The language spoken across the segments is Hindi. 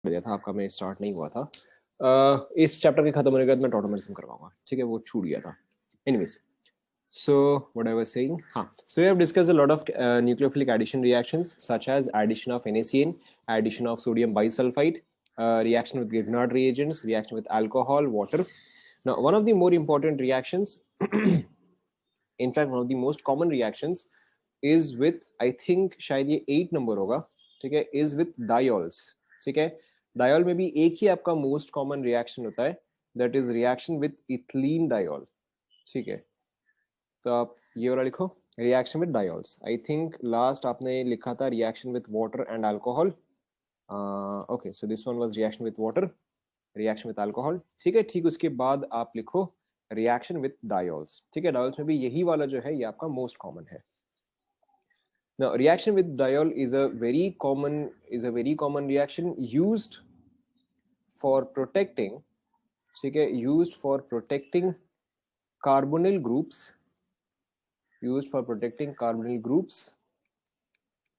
दिया था आपका, मैं स्टार्ट नहीं हुआ था। इस चैप्टर के खत्म होने के बाद मैं टॉटोमेरिज्म करवाऊंगा, ठीक है, वो छूट गया था। Anyways, so what I was saying, so we have discussed a lot of nucleophilic addition reactions such as addition of NaCN, addition of sodium bisulfite, reaction with Grignard reagents, reaction with alcohol, water. Now one of the more important reactions in fact one of the most common reactions is with, I think शायद ये 8 नंबर होगा, ठीक है, is with diols, ठीक है। डायोल में भी एक ही आपका मोस्ट कॉमन रिएक्शन होता है, that is reaction with ethylene diol, ठीक है। तो आप ये वाला लिखो, reaction with diols. I think last आपने लिखा था reaction with water and alcohol. Okay, so this one was reaction with water, reaction with alcohol, ठीक है। ठीक उसके बाद आप लिखो रिएक्शन विद डायोल्स, ठीक है। डायोल्स में भी यही वाला जो है ये आपका मोस्ट कॉमन है। Now reaction with diol is a very common reaction used for protecting, ठीक है, used for protecting carbonyl groups, used for protecting carbonyl groups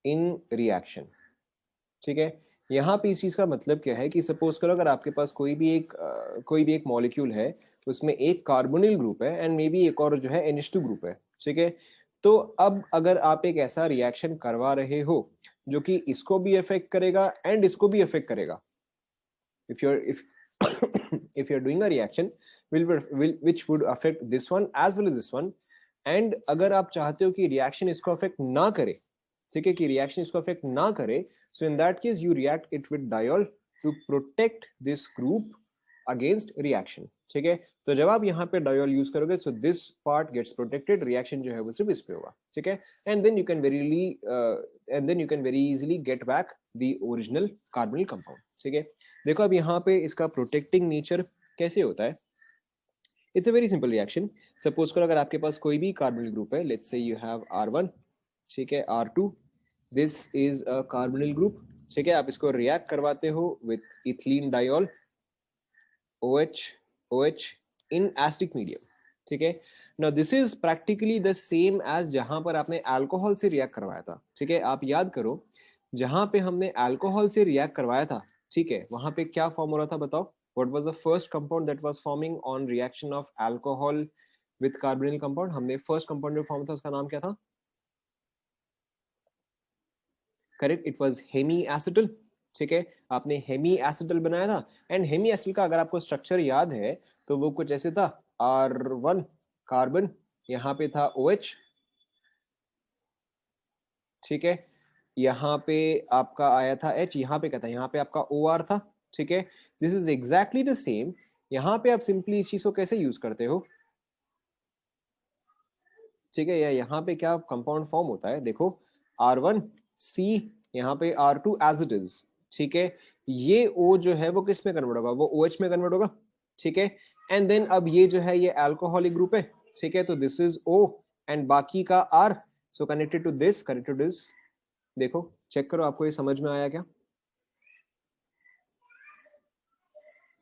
in reaction, ठीक है। यहाँ पे इस चीज का मतलब क्या है कि सपोज करो अगर आपके पास कोई भी एक मॉलिक्यूल है, उसमें एक कार्बोनिल ग्रुप है एंड मे बी एक और जो है NH2 ग्रुप है, ठीक है। तो अब अगर आप एक ऐसा रिएक्शन करवा रहे हो जो कि इसको भी अफेक्ट करेगा एंड इसको भी अफेक्ट करेगा, if if you're doing a reaction which would affect this one as well as this one, and अगर आप चाहते हो कि रिएक्शन इसको अफेक्ट ना करे, ठीक है, कि रिएक्शन इसको अफेक्ट ना करे, so in that case you react it with diol to protect this group against reaction, ठीक है। तो जब आप यहाँ पे diol यूज करोगे, so this part gets protected, reaction जो है वो सिर्फ इस पे होगा, ठीक है। and then you can very easily get back the original carbonyl compound, ठीक है। देखो अब यहाँ पे इसका प्रोटेक्टिंग नेचर कैसे होता है। It's a very simple reaction. Suppose करो अगर आपके पास कोई भी कार्बोनिल ग्रुप है, let's say you have R1, ठीक है, R2, this is a carbonyl group, ठीक है। आप इसको रिएक्ट करवाते हो with ethylene diol, OH in acidic medium, ठीक है। Now this is practically the same as जहां पर आपने अल्कोहल से रिएक्ट करवाया था, ठीक है। आप याद करो जहां पे हमने अल्कोहल से रिएक्ट करवाया था, ठीक है, वहां पे क्या फॉर्म हो रहा था बताओ। What was the first compound that was forming on reaction of alcohol with carbonyl compound. हमने फर्स्ट कंपाउंड जो फॉर्म था उसका नाम क्या था? Correct, it was hemiacetal, ठीक है। आपने हेमी एसिटल बनाया था एंड हेमी एसिटल का अगर आपको स्ट्रक्चर याद है तो वो कुछ ऐसे था, R1 कार्बन, यहाँ पे था OH, ठीक है, यहाँ पे आपका आया था H, यहाँ पे क्या था, यहाँ पे आपका OR था, ठीक है। This is exactly the same. यहाँ पे आप सिंपली इस चीज को कैसे यूज करते हो, ठीक है, या यहाँ पे क्या कंपाउंड फॉर्म होता है, देखो R1C, यहाँ पे R2 एज इट इज, ठीक है। ये O जो है वो किस में कन्वर्ट होगा, वो OH में कन्वर्ट होगा, ठीक है। एंड देन अब ये जो है ये अल्कोहलिक ग्रुप है, ठीक है, तो दिस इज O एंड बाकी का R, so connected to this. देखो चेक करो आपको ये समझ में आया क्या,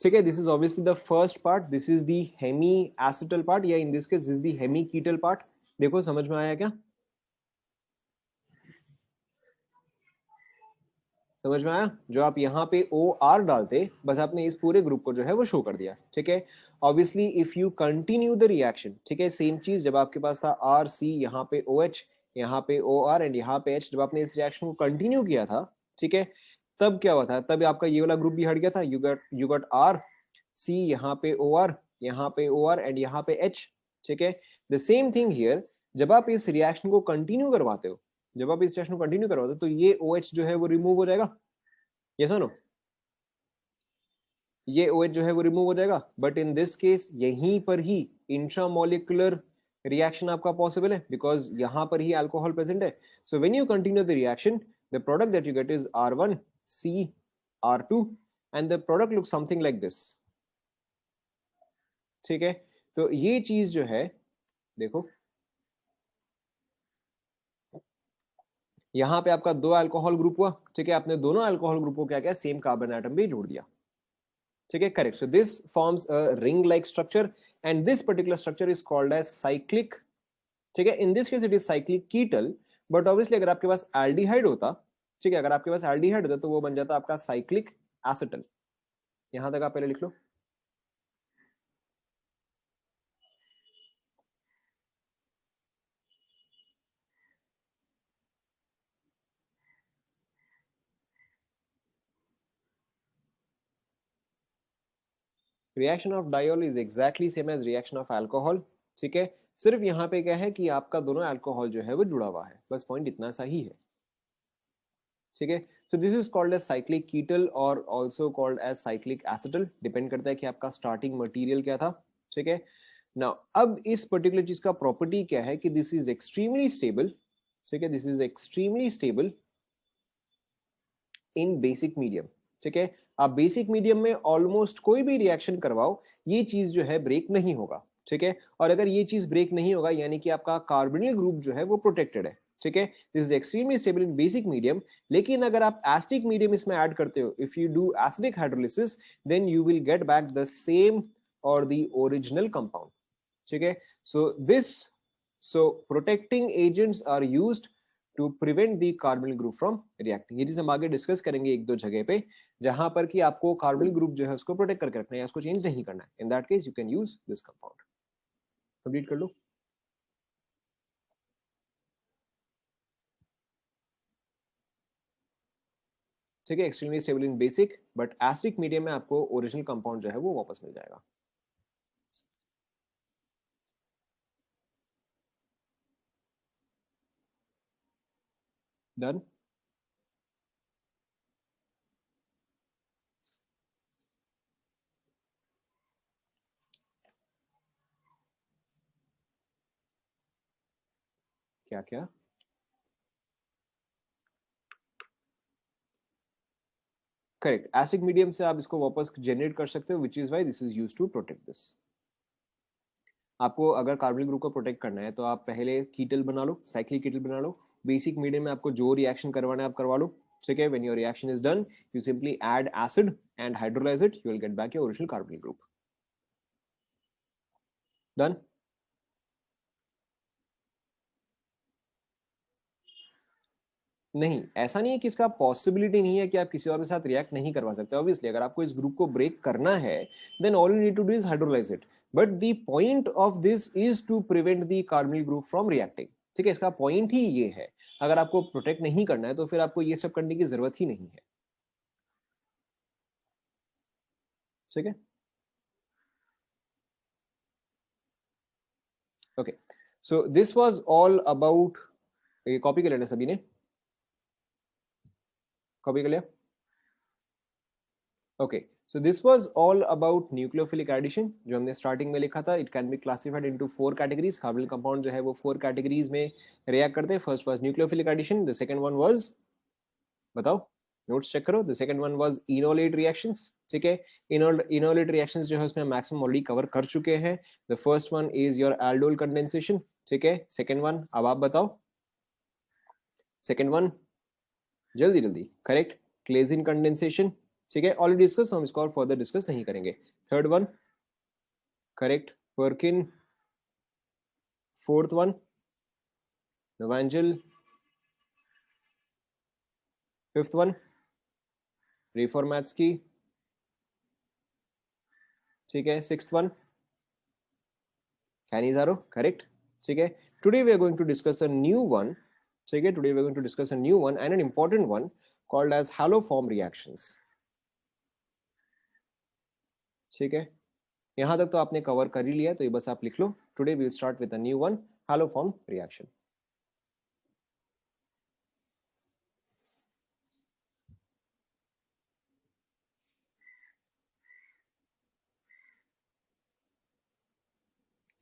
ठीक है। This is obviously the first part, this is the hemiacetal part, या in this case this is the hemiketal part. देखो समझ में आया क्या, समझ में आया? जो आप यहाँ पे OR डालते, बस आपने इस पूरे ग्रुप को जो है वो शो कर दिया, ठीक है। Obviously if you continue the reaction, ठीक है, सेम चीज जब आपके पास था RC, यहाँ पे OH, यहाँ पे OR एंड यहाँ पे H, जब आपने इस रिएक्शन को कंटिन्यू किया था, ठीक है, तब क्या हुआ था, तब आपका ये वाला ग्रुप भी हट गया था। यू गॉट RC, यहाँ पे OR, यहाँ पे OR एंड यहाँ पे H, ठीक है। द सेम थिंग हियर, जब आप इस रिएक्शन को कंटिन्यू करवाते हो, जब आप इस रिएक्शन को कंटिन्यू करवाते हो तो ये OH जो है वो रिमूव हो जाएगा, यस और नो, ये OH जो है वो रिमूव हो जाएगा। बट इन दिस केस यहीं पर ही इंट्रामोलिकुलर रिएक्शन आपका पॉसिबल है, बिकॉज यहां पर ही अल्कोहल प्रेजेंट है। So when you continue the reaction, the product that you gate is R1C R2 and the product look something like this, ठीक है। तो ये चीज जो है देखो, यहाँ पे आपका दो अल्कोहल ग्रुप हुआ, ठीक है, आपने दोनों अल्कोहल ग्रुप को क्या किया, सेम कार्बन एटम भी जोड़ दिया, ठीक है, correct. So this forms a ring like structure and this particular structure is called as cyclic, ठीक है। In this case it is cyclic ketal, but obviously अगर आपके पास एल्डिहाइड होता, ठीक है, अगर आपके पास एल्डिहाइड होता तो वो बन जाता आपका साइक्लिक एसिटल, यहां तक आप पहले लिख लो। Reaction of diol is exactly same as reaction of alcohol, ठीक है। सिर्फ यहाँ पे क्या है कि आपका दोनों अल्कोहल जो है वो जुड़ा हुआ है, बस पॉइंट इतना सा ही है, ठीक है। So this is called as cyclic ketal और also called as cyclic acetal, depend करता है कि आपका स्टार्टिंग मटेरियल क्या था, ठीक है। नाउ अब इस पर्टिकुलर चीज का प्रॉपर्टी क्या है कि दिस इज एक्सट्रीमली स्टेबल, ठीक है, this is extremely stable in basic medium, ठीक है। आप बेसिक मीडियम में ऑलमोस्ट कोई भी रिएक्शन करवाओ, ये चीज जो है ब्रेक नहीं होगा, ठीक है। और अगर ये चीज ब्रेक नहीं होगा यानी कि आपका कार्बोनिल ग्रुप जो है वो प्रोटेक्टेड है, ठीक है। This is extremely stable in basic medium. लेकिन अगर आप एसिडिक मीडियम इसमें ऐड करते हो, if you do acidic hydrolysis, then you will get back the same और द ओरिजिनल कंपाउंड, ठीक है। So protecting agents are used to prevent the carbonyl group from reacting. ये चीज हम आगे डिस्कस करेंगे एक दो जगह पे, जहां पर कि आपको कार्बोनिल ग्रुप जो है उसको प्रोटेक्ट करके रखना है, उसको चेंज नहीं करना है। In that case you can use this compound. Complete कर लो। ठीक है, extremely stable in basic, but acidic medium में आपको ओरिजिनल कंपाउंड जो है वो वापस मिल जाएगा। डन। क्या क्या? करेक्ट, एसिडिक मीडियम से आप इसको वापस जनरेट कर सकते हो, which is why this is used to protect this. आपको अगर कार्बोनिल ग्रुप को प्रोटेक्ट करना है तो आप पहले कीटल बना लो, साइक्लिक कीटल बना लो। बेसिक मीडियम में आपको जो रिएक्शन करवाना है आप करवा लो, ठीक है। When your reaction is done, you simply add acid and hydrolyse it, you will get back your original carbonyl group. Done. नहीं, ऐसा नहीं है कि इसका पॉसिबिलिटी नहीं है कि आप किसी और के साथ रिएक्ट नहीं करवा सकते। ऑब्वियसली अगर आपको इस ग्रुप को ब्रेक करना है, then all you need to do is hydrolyse it, but the point of this is to prevent the carbonyl group from reacting, ठीक है। इसका पॉइंट ही ये है। अगर आपको प्रोटेक्ट नहीं करना है तो फिर आपको ये सब करने की जरूरत ही नहीं है, ठीक है। Okay, so this was all about, ये कॉपी कर लेना सभी ने, कॉपी कर लिया? Okay, so this was all about nucleophilic addition जो हमने स्टार्टिंग में लिखा था। It can be classified into 4 categories. Carbonyl compound जो है वो 4 कैटेगरीज में रिएक्ट करते हैं। First was nucleophilic addition, the second one was, बताओ, नोट्स चेक करो। The second one was enolate reactions, ठीक है। इनोलेट रिएक्शंस जो है उसमें मैक्सिमम ऑलरेडी कवर कर चुके हैं। The first one is your aldol condensation, ठीक है। सेकंड वन, अब आप बताओ सेकंड वन, जल्दी जल्दी, करेक्ट, क्लेजिन कंडेंसेशन, ठीक है। ऑलरेडी डिस्कस, हम इसको और फर्दर डिस्कस नहीं करेंगे। Third one, correct, Perkin. Fourth one, Knoevenagel. Fifth one, Reformatsky, ठीक है। सिक्स्थ वन, कैनिजारो, करेक्ट, ठीक है। Today we are going to discuss a new one, ठीक है। Today we are going to discuss a new one and an important one called as haloform reactions, ठीक है। यहां तक तो आपने कवर कर ही लिया, तो ये बस आप लिख लो। Today we will start with a new one, haloform reaction.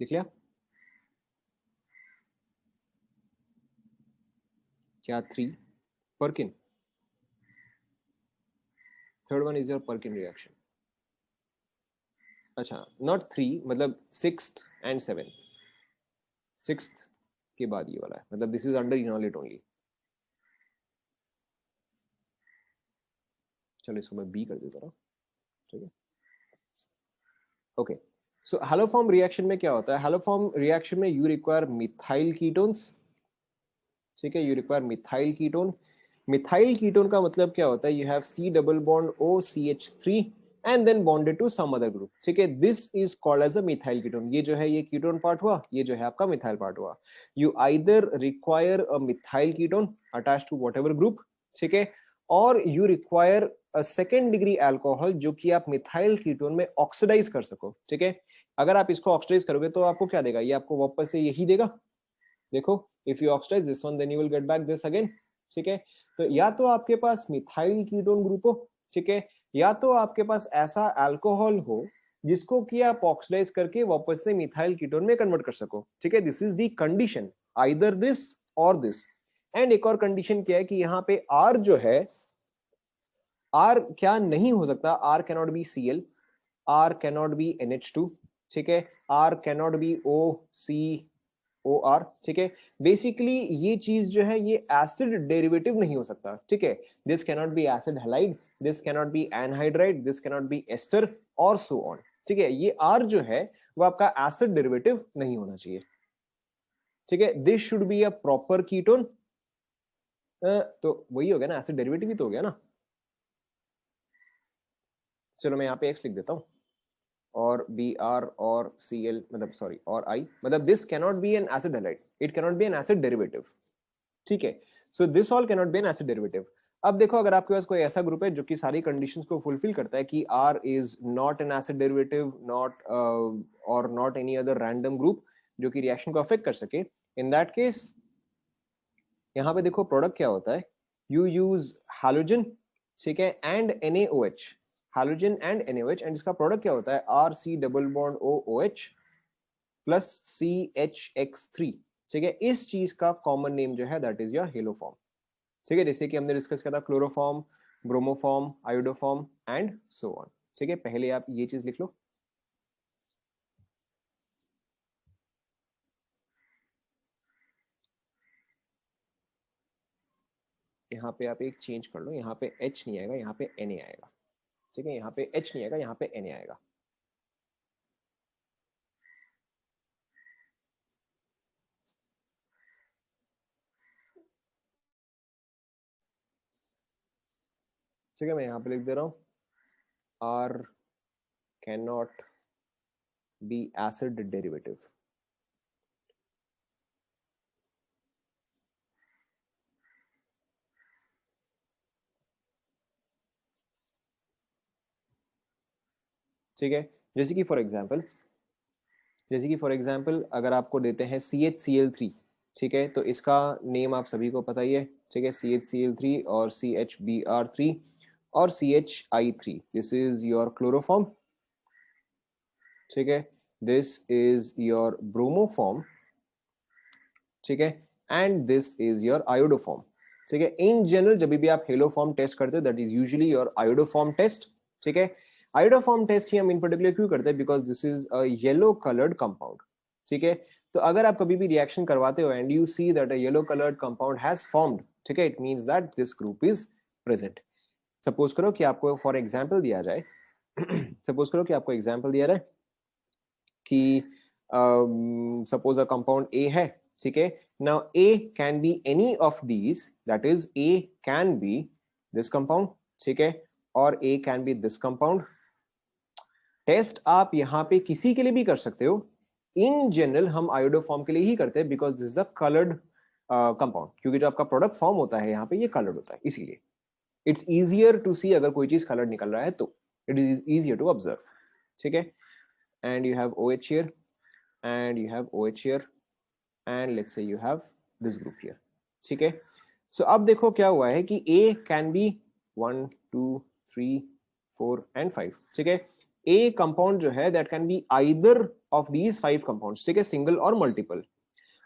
लिख लिया? क्या 3? Perkin, third one is your Perkin reaction. अच्छा, नॉट 3, मतलब 6th एंड 7th। 6th के बाद ये वाला है, मतलब this is under enolate only. चलो इसको मैं बी कर देता हूँ, ठीक है। ओके, सो हैलोफॉर्म रिएक्शन में क्या होता है? हैलोफॉर्म रिएक्शन में यू रिक्वायर मिथाइल कीटोन्स, ठीक है। You require methyl ketone methyl ketone का मतलब क्या होता है, you have C double bond OCH3 and then bonded to some other group, ठीक है, this is called as a methyl ketone. ये जो है ये कीटोन पार्ट हुआ, ये जो है आपका मिथाइल पार्ट हुआ। You either require a methyl ketone attach to whatever group, ठीक है, और you require a second degree alcohol जो कि आप मिथाइल कीटोन में ऑक्सीडाइज कर सको, ठीक है। अगर आप इसको ऑक्सीडाइज करोगे तो आपको क्या देगा, ये आपको वापस से यही देगा, देखो, if you oxidise this one then you will get back this again, ठीक है। तो या तो आपके पास मिथाइल कीटोन ग्रुप हो, ठीक है, या तो आपके पास ऐसा अल्कोहल हो जिसको कि आप ऑक्सीडाइज करके वापस से मिथाइल कीटोन में कन्वर्ट कर सको, ठीक है। This is the condition, either this और दिस। एंड एक और कंडीशन क्या है कि यहाँ पे R जो है, R क्या नहीं हो सकता, R cannot be Cl, R cannot be NH2, ठीक है, R कैनॉट बी OCOR, ठीक है। बेसिकली ये चीज जो है ये एसिड डेरिवेटिव नहीं हो सकता, ठीक है। This cannot be acid halide, this cannot be anhydride, this cannot be ester और सो ऑन, ठीक है। ये R जो है वो आपका एसिड डेरिवेटिव नहीं होना चाहिए, ठीक है। This should be a proper ketone, तो वही हो गया ना, एसिड डेरिवेटिव ही तो हो गया ना। चलो मैं यहाँ पे X लिख देता हूँ, और Br और Cl मतलब सॉरी और I मतलब this cannot B N acid halide, it cannot be N acid derivative, ठीक है। So this all cannot be N acid derivative. अब देखो अगर आपके पास कोई ऐसा ग्रुप है जो कि सारी कंडीशंस को फुलफिल करता है कि R is not an acid derivative, not और not any other random group जो कि रिएक्शन को अफेक्ट कर सके, इन दैट केस यहाँ पे देखो प्रोडक्ट क्या होता है, यू यूज हैलोजन, ठीक है, and NaOH, halogen and NaOH, and इसका प्रोडक्ट क्या होता है, RC double bond OOH plus CHX3, ठीक है। इस चीज का कॉमन नेम जो है दैट इज योर हेलोफॉर्म, ठीक है। जैसे कि हमने डिस्कस किया था chloroform, bromoform, iodoform and so on, ठीक है। पहले आप ये चीज लिख लो, यहाँ पे आप एक चेंज कर लो, यहाँ पे H नहीं आएगा, यहाँ पे Na आएगा, ठीक है। यहाँ पे H नहीं आएगा, यहाँ पे Na आएगा, ठीक है। मैं यहाँ पे लिख दे रहा हूँ R cannot be acid derivative, ठीक है। जैसे कि फॉर एग्जांपल अगर आपको देते हैं CHCl3, ठीक है, तो इसका नेम आप सभी को पता ही है, ठीक है, CHCl3 और CHBr3 और CHI3, this is your chloroform, ठीक है, दिस इज योर ब्रोमोफॉर्म, ठीक है, and this is your iodoform, ठीक है। इन जनरल जब भी आप हेलोफॉर्म टेस्ट करते हो that is usually your iodoform test, ठीक है। आयोडोफॉर्म टेस्ट ही हम इन पर्टिकुलर क्यों करते हैं, because this is a yellow coloured compound, ठीक है। तो अगर आप कभी भी रिएक्शन करवाते हो and you see that a yellow coloured compound has formed, ठीक है, it means that this group is present. Suppose करो कि आपको फॉर एग्जांपल दिया जाए सपोज करो कि आपको एग्जांपल दिया जाए कि सपोज अ कंपाउंड ए है, ठीक है। Now A can be any of these, that is A can be this compound, ठीक है, और A can be this compound. Test आप यहाँ पे किसी के लिए भी कर सकते हो, इन जनरल हम आयोडोफॉर्म के लिए ही करते हैं because this is a coloured compound, क्योंकि जो आपका प्रोडक्ट फॉर्म होता है यहाँ पे ये कलर्ड होता है, इसीलिए इट्स इजियर टू सी, अगर कोई चीज कलर्ड निकल रहा है तो it is easier to observe, ठीक है। And you have OH here and you have OH here and let's say you have this group here, ठीक है। सो अब देखो क्या हुआ है कि A can be 1 2 3 4 and 5, ठीक है। A कंपाउंड जो है that can be either of these 5 compounds, ठीक है, सिंगल और मल्टीपल।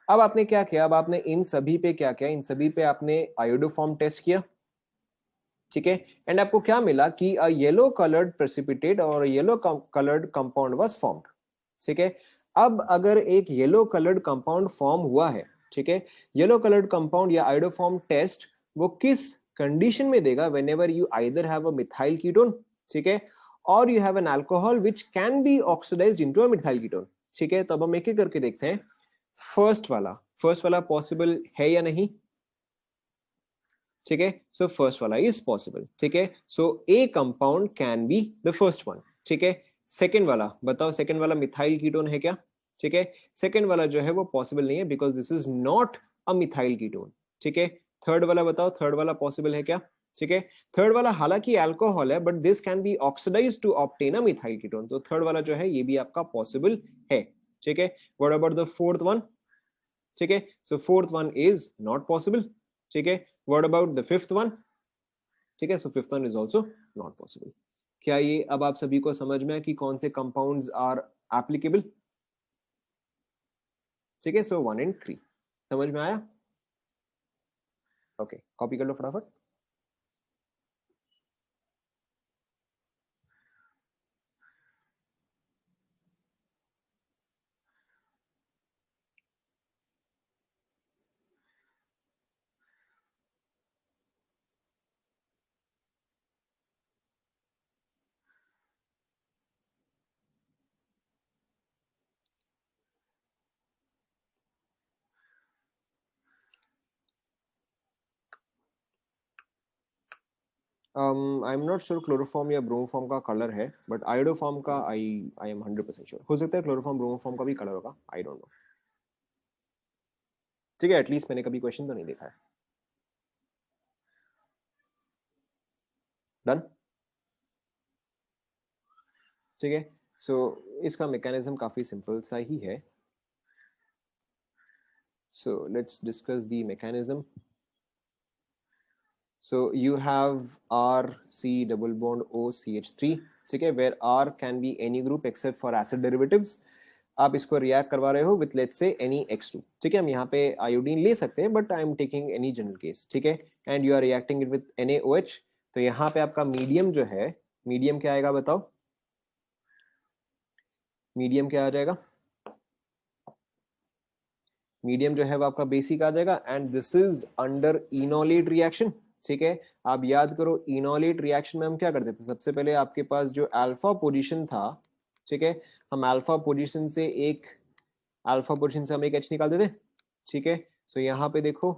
अब आपने क्या किया, अब आपने इन सभी पे क्या किया, इन सभी पे आपने आयोडोफॉर्म टेस्ट किया, ठीक है, एंड आपको क्या मिला कि अ येलो कलर्ड प्रेसिपिटेट और yellow coloured compound was formed, ठीक है। अब अगर एक येलो कलर्ड कंपाउंड फॉर्म हुआ है, ठीक है, येलो कलर्ड कंपाउंड या आयोडोफॉर्म टेस्ट वो किस कंडीशन में देगा, whenever you either have a methyl ketone, ठीक है, और you have an alcohol which can be oxidised into a methyl ketone, ठीक है। तो अब हम एक एक करके देखते हैं। फर्स्ट वाला पॉसिबल है या नहीं, ठीक है, सो फर्स्ट वाला इज पॉसिबल, ठीक है, so A compound can be the first one, ठीक है। सेकेंड वाला बताओ, सेकेंड वाला मिथाइल कीटोन है क्या, ठीक है, सेकेंड वाला जो है वो पॉसिबल नहीं है because this is not a methyl ketone, ठीक है। थर्ड वाला बताओ, थर्ड वाला पॉसिबल है क्या, ठीक है, थर्ड वाला हालांकि अल्कोहल है but this can be oxidised to obtain a methyl ketone, तो थर्ड वाला जो है ये भी आपका पॉसिबल है, ठीक है। What about the fourth one, ठीक है, so fourth one is not possible, ठीक है। What about the fifth one, ठीक है, so fifth one is also not possible. क्या ये अब आप सभी को समझ में है कि कौन से कंपाउंड्स आर एप्लीकेबल, ठीक है, सो 1 and 3 समझ में आया, ओके, कॉपी कर लो फटाफट। आई एम नॉट श्योर क्लोरोफॉर्म या ब्रोमोफॉर्म का कलर है, बट आयोडोफॉर्म का आई आई एम 100% श्योर, हो सकता है क्लोरोफॉर्म ब्रोमोफॉर्म का भी कलर होगा, आई डोंट नो, ठीक है, एटलीस्ट मैंने कभी क्वेश्चन तो नहीं देखा है। डन, ठीक है, सो इसका मैकेनिज्म काफी सिंपल सा ही है, so let's discuss the mechanism. So you have RC double bond OCH3, ठीक है, where R can be any group except for acid derivatives। आप इसको रिएक्ट करवा रहे हो with let's say any X2, ठीक है, हम यहाँ पे आयोडीन ले सकते हैं but I am taking any general case, ठीक है, and you are reacting it with NaOH। तो यहाँ पे आपका मीडियम जो है, मीडियम क्या आएगा बताओ, मीडियम क्या आ जाएगा, मीडियम जो है वो आपका बेसिक आ जाएगा and this is under enolate reaction, ठीक है। आप याद करो इनोलेट रिएक्शन में हम क्या करते थे, सबसे पहले आपके पास जो अल्फा पोजीशन था, ठीक है, हम अल्फा पोजीशन से एक, अल्फा पोजीशन से हम एक H निकालते थे, ठीक है। सो यहाँ पे देखो,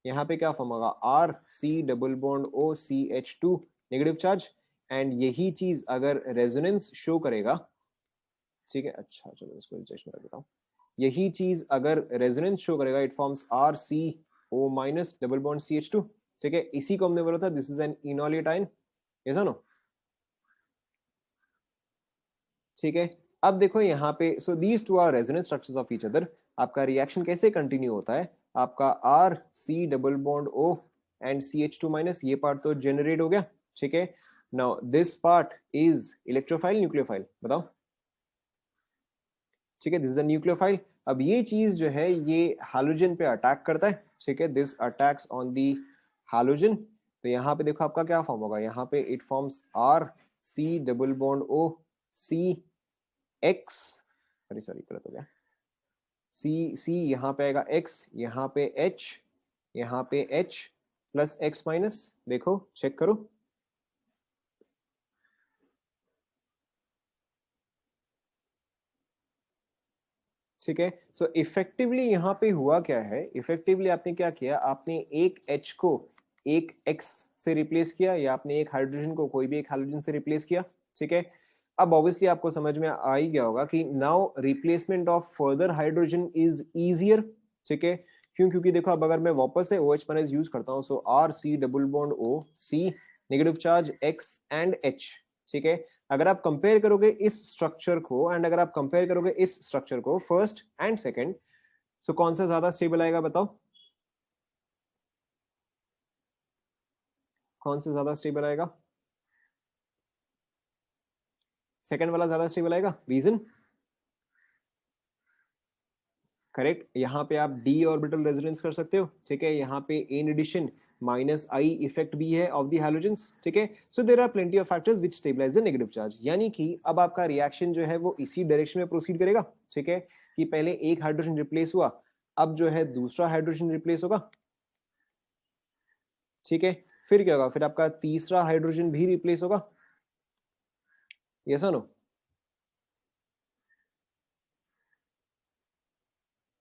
यहाँ पे क्या फॉर्म होगा, R C double bond O C H2 negative charge, and यही चीज अगर रेजोनेंस शो करेगा, ठीक है, अच्छा चलो इसको इंजेक्शन कर देता हूँ, यही चीज अगर रेजोनेंस शो करेगा it forms R C O minus double bond CH2, ठीक है, इसी को हमने बोला था this is an enolate ion, ऐसा नो, ठीक है। अब देखो यहाँ पे, so these two are resonance structures of each other, आपका रिएक्शन कैसे कंटिन्यू होता है, आपका R C double bond O and CH2 minus, ये पार्ट तो जनरेट हो गया, ठीक है। Now this part is electrophile nucleophile बताओ, ठीक है, दिस इज अ न्यूक्लियोफाइल। अब ये चीज जो है ये हाइड्रोजन पे अटैक करता है, ठीक है, this attacks on the hydrogen. तो यहाँ पे देखो आपका क्या फॉर्म होगा, यहाँ पे it forms R C double bond O C X, sorry sorry गलत हो गया, सी सी यहाँ पे आएगा एक्स, यहाँ पे एच, यहाँ पे एच प्लस एक्स माइनस, देखो चेक करो, ठीक है। सो इफेक्टिवली यहाँ पे हुआ क्या है, इफेक्टिवली आपने क्या किया, आपने एक H को एक X से रिप्लेस किया, या आपने एक हाइड्रोजन को कोई भी एक हाइड्रोजन से रिप्लेस किया, ठीक है। अब ऑब्वियसली आपको समझ में आ ही गया होगा कि now replacement of further hydrogen is easier, ठीक है, क्यों, क्योंकि देखो अब अगर मैं वापस से OH माइनस यूज करता हूँ, so R C double bond O C negative charge X and H, ठीक है। अगर आप कंपेयर करोगे इस स्ट्रक्चर को एंड अगर आप कंपेयर करोगे इस स्ट्रक्चर को फर्स्ट एंड सेकंड, सो कौन सा ज्यादा स्टेबल आएगा बताओ, कौन सा ज्यादा स्टेबल आएगा, सेकंड वाला ज्यादा स्टेबल आएगा, रीजन, करेक्ट, यहाँ पे आप डी ऑर्बिटल रेजोनेंस कर सकते हो, ठीक है, यहाँ पे in addition minus I effect भी है ऑफ दी हैलोजेंस, ठीक है। So there are plenty of factors which stabilise the negative charge, यानी कि अब आपका रिएक्शन जो है वो इसी डायरेक्शन में प्रोसीड करेगा, ठीक है, कि पहले एक हाइड्रोजन रिप्लेस हुआ, अब जो है दूसरा हाइड्रोजन रिप्लेस होगा, ठीक है, फिर क्या होगा, फिर आपका तीसरा हाइड्रोजन भी रिप्लेस होगा, यस और नो,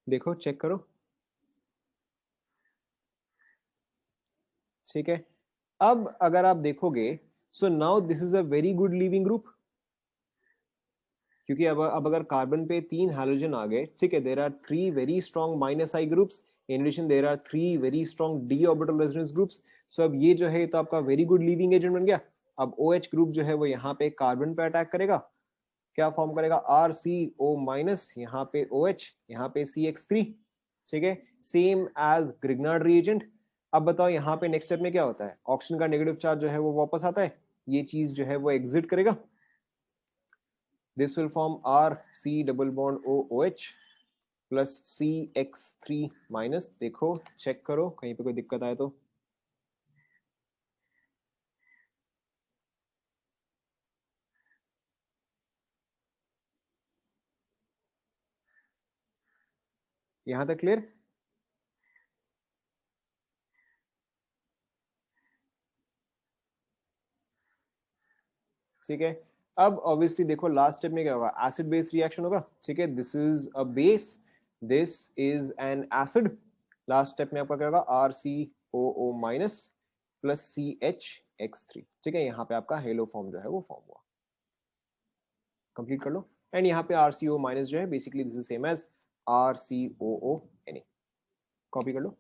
देखो चेक करो, ठीक है, अब अगर आप देखोगे, so now this is a very good leaving group, क्योंकि अब अगर कार्बन पे 3 हाइड्रोजन आ गए, ठीक है, there are 3 very strong minus I groups, in addition there are 3 very strong D orbital resonance groups. So अब ये जो है तो आपका वेरी गुड लीविंग एजेंट बन गया। अब OH ग्रुप जो है वो यहाँ पे कार्बन पे अटैक करेगा, क्या फॉर्म करेगा, RCO माइनस, यहाँ पे OH, यहाँ पे CH3, ठीक है, सेम एज ग्रिग्नार्ड रिएजेंट। अब बताओ यहाँ पे नेक्स्ट स्टेप में क्या होता है, ऑक्सीजन का नेगेटिव चार्ज जो है वो वापस आता है, ये चीज जो है वो एग्जिट करेगा, this will form RC double bond OOH plus CX3 minus. देखो चेक करो कहीं पे कोई दिक्कत आए तो, यहां तक क्लियर? ठीक है, अब ऑब्वियसली देखो लास्ट स्टेप में क्या होगा, एसिड बेस रिएक्शन होगा, ठीक है, this is a base, this is an acid, last step में आपका क्या होगा, RCOO माइनस प्लस CH(X3), ठीक है, यहाँ पे आपका हेलो फॉर्म जो है वो फॉर्म हुआ, कंप्लीट कर लो। एंड यहाँ पे RCO माइनस जो है basically this is same as RCOO Na, copy कर लो।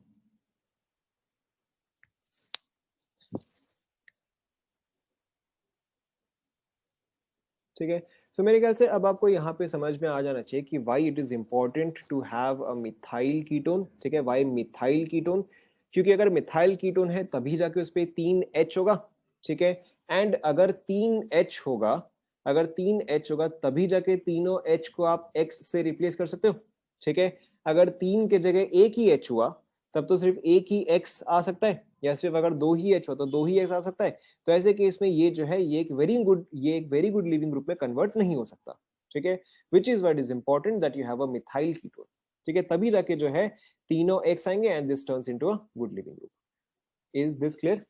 ठीक है, सो मेरे ख्याल से अब आपको यहाँ पे समझ में आ जाना चाहिए कि why it is important to have a methyl ketone, ठीक है, वाई मिथाइल कीटोन, क्योंकि अगर मिथाइल कीटोन है तभी जाके उस पर 3H होगा, ठीक है, एंड अगर 3H होगा, अगर 3H होगा तभी जाके तीनों H को आप X से रिप्लेस कर सकते हो, ठीक है, अगर 3 के जगह एक ही H हुआ तब तो सिर्फ एक ही X आ सकता है, या सिर्फ अगर 2 ही H हो तो 2 ही X आ सकता है। तो ऐसे केस में ये जो है ये एक वेरी गुड लिविंग ग्रुप में कन्वर्ट नहीं हो सकता, ठीक है, which is what is important that you have a methyl ketone, ठीक है, तभी जाके जो है तीनों एक्स आएंगे and this turns into a good leaving group. Is this clear?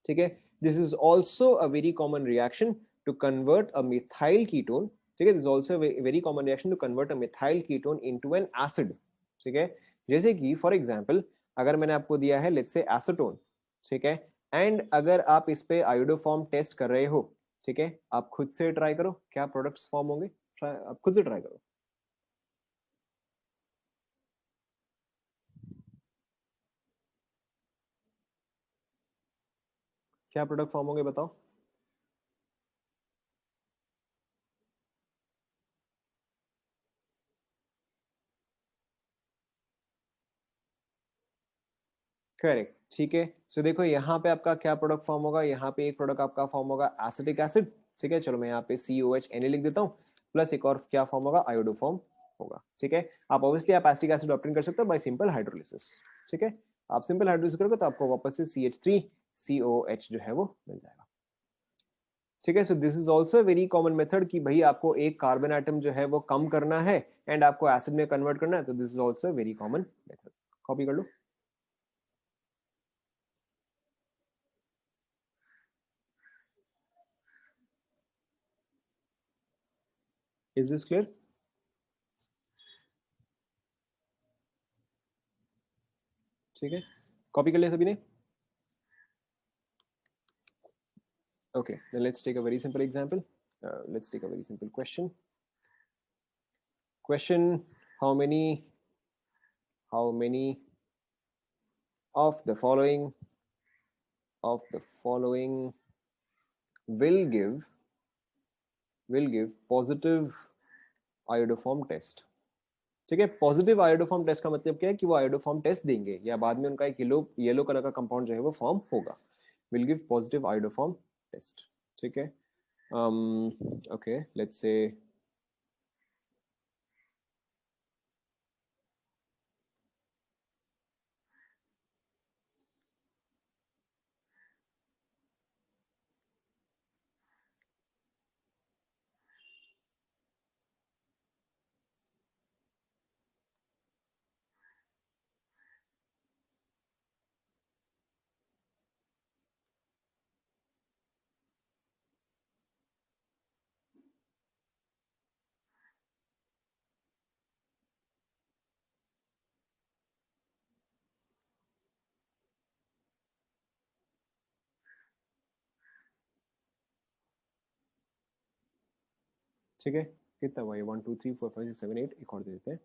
ठीक है, this is also a very common reaction to convert a methyl ketone, ठीक है, this is also very common reaction to convert a methyl ketone into an acid, ठीक है, जैसे कि फॉर एग्जांपल अगर मैंने आपको दिया है लेट्स से एसीटोन, ठीक है, एंड अगर आप इस पे आयोडोफॉर्म टेस्ट कर रहे हो, ठीक है, आप खुद से ट्राई करो क्या प्रोडक्ट्स फॉर्म होंगे, आप खुद से ट्राई करो, क्या प्रोडक्ट फॉर्म होंगे बताओ। करेक्ट, ठीक है, सो देखो यहाँ पे आपका क्या प्रोडक्ट फॉर्म होगा, यहाँ पे एक प्रोडक्ट आपका फॉर्म होगा एसिटिक एसिड, ठीक है, चलो मैं यहाँ पे COH Na लिख देता हूँ, प्लस एक और क्या फॉर्म होगा, आयोडोफॉर्म होगा, ठीक है, आप ऑब्वियसली आप एसिटिक एसिड ऑब्टेन कर सकते हो बाय सिंपल हाइड्रोलिसिस, ठीक है, आप सिंपल हाइड्रोलिसिस करोगे तो आपको वापस से CH3COH जो है वो मिल जाएगा, ठीक है, so this is also very common method कि भाई आपको एक कार्बन आइटम जो है वो कम करना है एंड आपको एसिड में कन्वर्ट करना है, तो this is also very common method, copy कर लो। Is this clear? ठीक है, कॉपी कर लिया सभी ने? Okay, then let's take a very simple example. Let's take a very simple question. Question: How many of the following will give positive iodoform test? ठीक है, पॉजिटिव आयोडोफॉर्म टेस्ट का मतलब क्या है कि वो आयोडोफॉर्म टेस्ट देंगे या बाद में उनका एक येलो येलो कलर का कंपाउंड जो है वो फॉर्म होगा, will give positive iodoform test, ठीक है, ओके लेट्स से ठीक है, कितना हुआ ये 1 2 3 4 5 6 7 8, एक और दे देते हैं।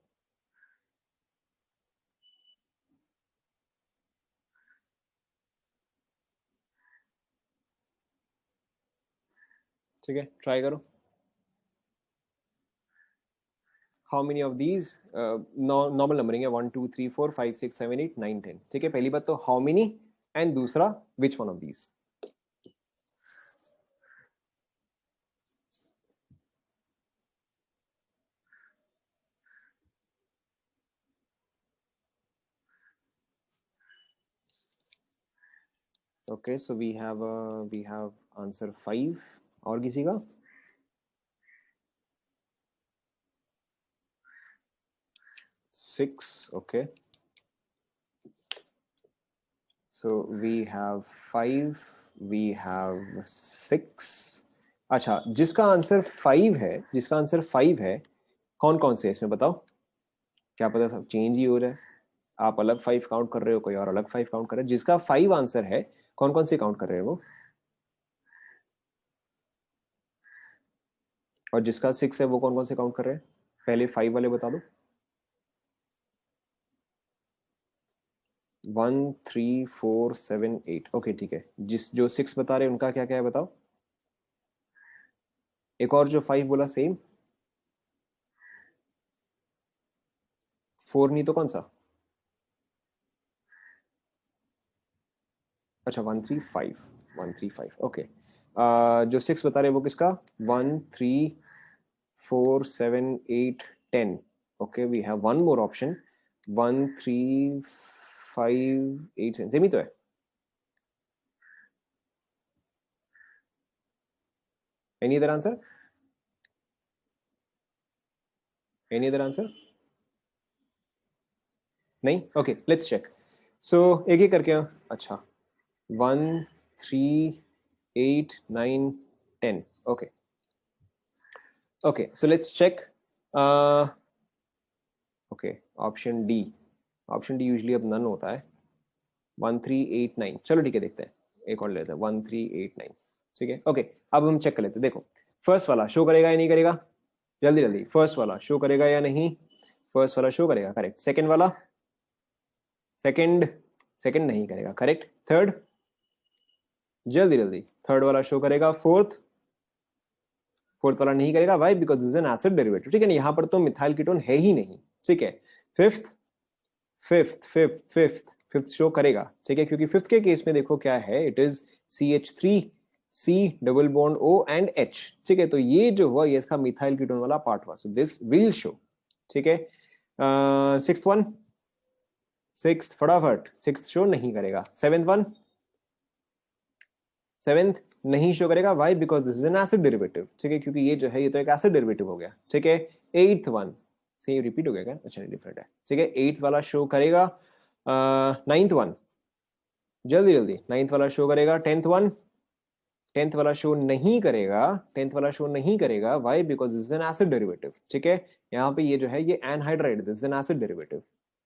ठीक है, ट्राई करो। How many of these, normal numbering है 1 2 3 4 5 6 7 8 9 10। ठीक है, पहली बात तो हाउ मेनी, एंड दूसरा which one of these. Okay, so we have answer 5। और किसी का? 6। Okay, so we have 5, we have 6। अच्छा, जिसका आंसर 5 है, जिसका आंसर 5 है, कौन कौन से इसमें बताओ? क्या पता सब चेंज ही हो रहा है, आप अलग 5 काउंट कर रहे हो, कोई और अलग 5 काउंट कर रहा है। जिसका 5 आंसर है, कौन कौन से काउंट कर रहे हो वो? और जिसका 6 है वो कौन कौन से काउंट कर रहे हैं? पहले 5 वाले बता दो। 1 3 4 7 8। ओके ठीक है, जिस जो 6 बता रहे हैं उनका क्या क्या है बताओ। एक और जो 5 बोला सेम। 4 नहीं तो कौन सा? अच्छा 1 3 5, 1 3 5। ओके, जो 6 बता रहे हैं वो किसका? 1 3 4 7 8 10। Okay, we have one more option, 1 3 5 8 same ही तो है। Any other answer? Any other answer? नहीं? Okay, let's check. सो एक एक करके। अच्छा, 1 3 8 9 10। Okay okay, so let's check. Okay, option D, option D usually अब नन होता है। 1 3 8 9, चलो ठीक है, देखते हैं, एक और लेते हैं 1 3 8 9। ठीक है, ओके, अब हम चेक कर लेते हैं। देखो, फर्स्ट वाला शो करेगा या नहीं करेगा? जल्दी जल्दी, फर्स्ट वाला शो करेगा या नहीं? फर्स्ट वाला शो करेगा, करेक्ट। सेकंड वाला? सेकंड, सेकंड नहीं करेगा, करेक्ट। थर्ड? जल्दी जल्दी, थर्ड वाला शो करेगा। फोर्थ? फोर्थ वाला नहीं करेगा, why? Because this is an acid derivative. ठीक है ना, यहाँ पर तो मिथाइल कीटोन है ही नहीं। ठीक है, fifth, fifth fifth fifth fifth show करेगा। ठीक है, क्योंकि फिफ्थ के केस में देखो क्या है, it is CH3 C double bond O and H। ठीक है, तो ये जो हुआ ये इसका मिथाइल कीटोन वाला पार्ट हुआ, सो दिस विल शो। ठीक है, सिक्स्थ वन, सिक्स्थ फटाफट, सिक्स्थ शो नहीं करेगा। सेवेंथ वन, सेवेंथ नहीं शो करेगा, why? Because this is an acid derivative. ठीक है, क्योंकि ये जो है ये तो एक एसिड डेरिवेटिव हो गया। ठीक है, एट्थ वन, सेम रिपीट हो गया क्या? अच्छा, डिफरेंट है। ठीक है, एट्थ वाला शो करेगा। नाइन्थ वन, जल्दी जल्दी, नाइन्थ वाला शो करेगा। टेंथ वन, टेंथ वाला शो नहीं करेगा, टेंथ वाला शो नहीं करेगा, why? Because this is an acid derivative. ठीक है, यहाँ पे ये जो है ये anhydride, this is an acid derivative.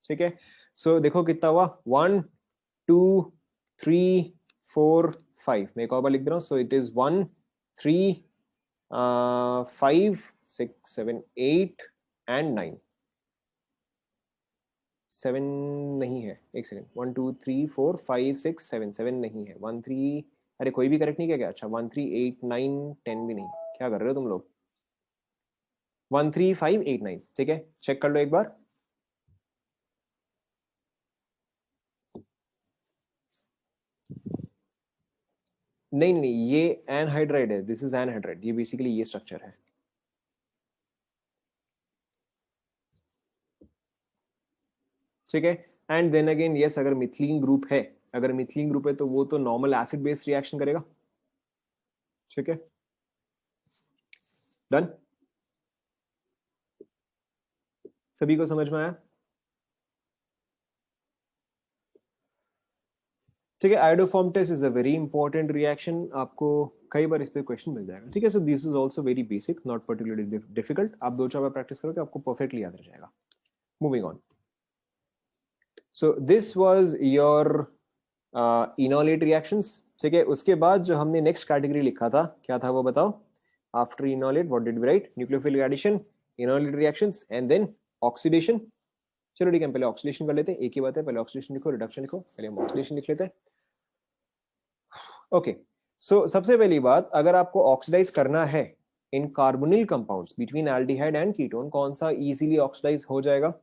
ठीक है, सो देखो कितना हुआ, 1 2 3 4 5। मैं एक और बार लिख दे रहा हूँ, सो इट इज 1 3 5 6 7 8 एंड 9। 7 नहीं है, एक सेकंड, 1 2 3 4 5 6 7, 7 नहीं है। 1 3, अरे कोई भी करेक्ट नहीं किया क्या? अच्छा, 1 3 8 9 10 भी नहीं, क्या कर रहे हो तुम लोग? 1 3 5 8 9। ठीक है, चेक कर लो एक बार। नहीं नहीं, ये एनहाइड्राइड है, दिस इज एनहाइड्राइड, ये बेसिकली ये स्ट्रक्चर है। ठीक है, एंड देन अगेन यस, अगर मिथिलीन ग्रुप है, अगर मिथिलीन ग्रुप है तो वो तो नॉर्मल एसिड बेस्ड रिएक्शन करेगा। ठीक है, डन, सभी को समझ में आया? ठीक है, iodoform test is a very important reaction, आपको कई बार इस पे क्वेश्चन मिल जाएगा। ठीक है, so this is also very basic, not particularly difficult. आप दो चार बार प्रैक्टिस करोगे आपको परफेक्टली याद रह जाएगा। Moving on, so this was your enolate reactions. ठीक है, उसके बाद जो हमने नेक्स्ट कैटेगरी लिखा था क्या था वो बताओ? After enolate, what did we write? Nucleophilic addition, enolate reactions, and then oxidation. चलो ठीक है, हम पहले ऑक्सीडेशन कर लेते हैं, एक ही बात है, पहले ऑक्सीडेशन लिखो, रिडक्शन लिखो, पहले हम ऑक्सीडेशन लिख लेते हैं. ओके, सो सबसे पहली बात, अगर आपको ऑक्सीडाइज करना है इन carbonyl compounds between aldehyde and ketone, कौन सा इजीली ऑक्सीडाइज हो जाएगा?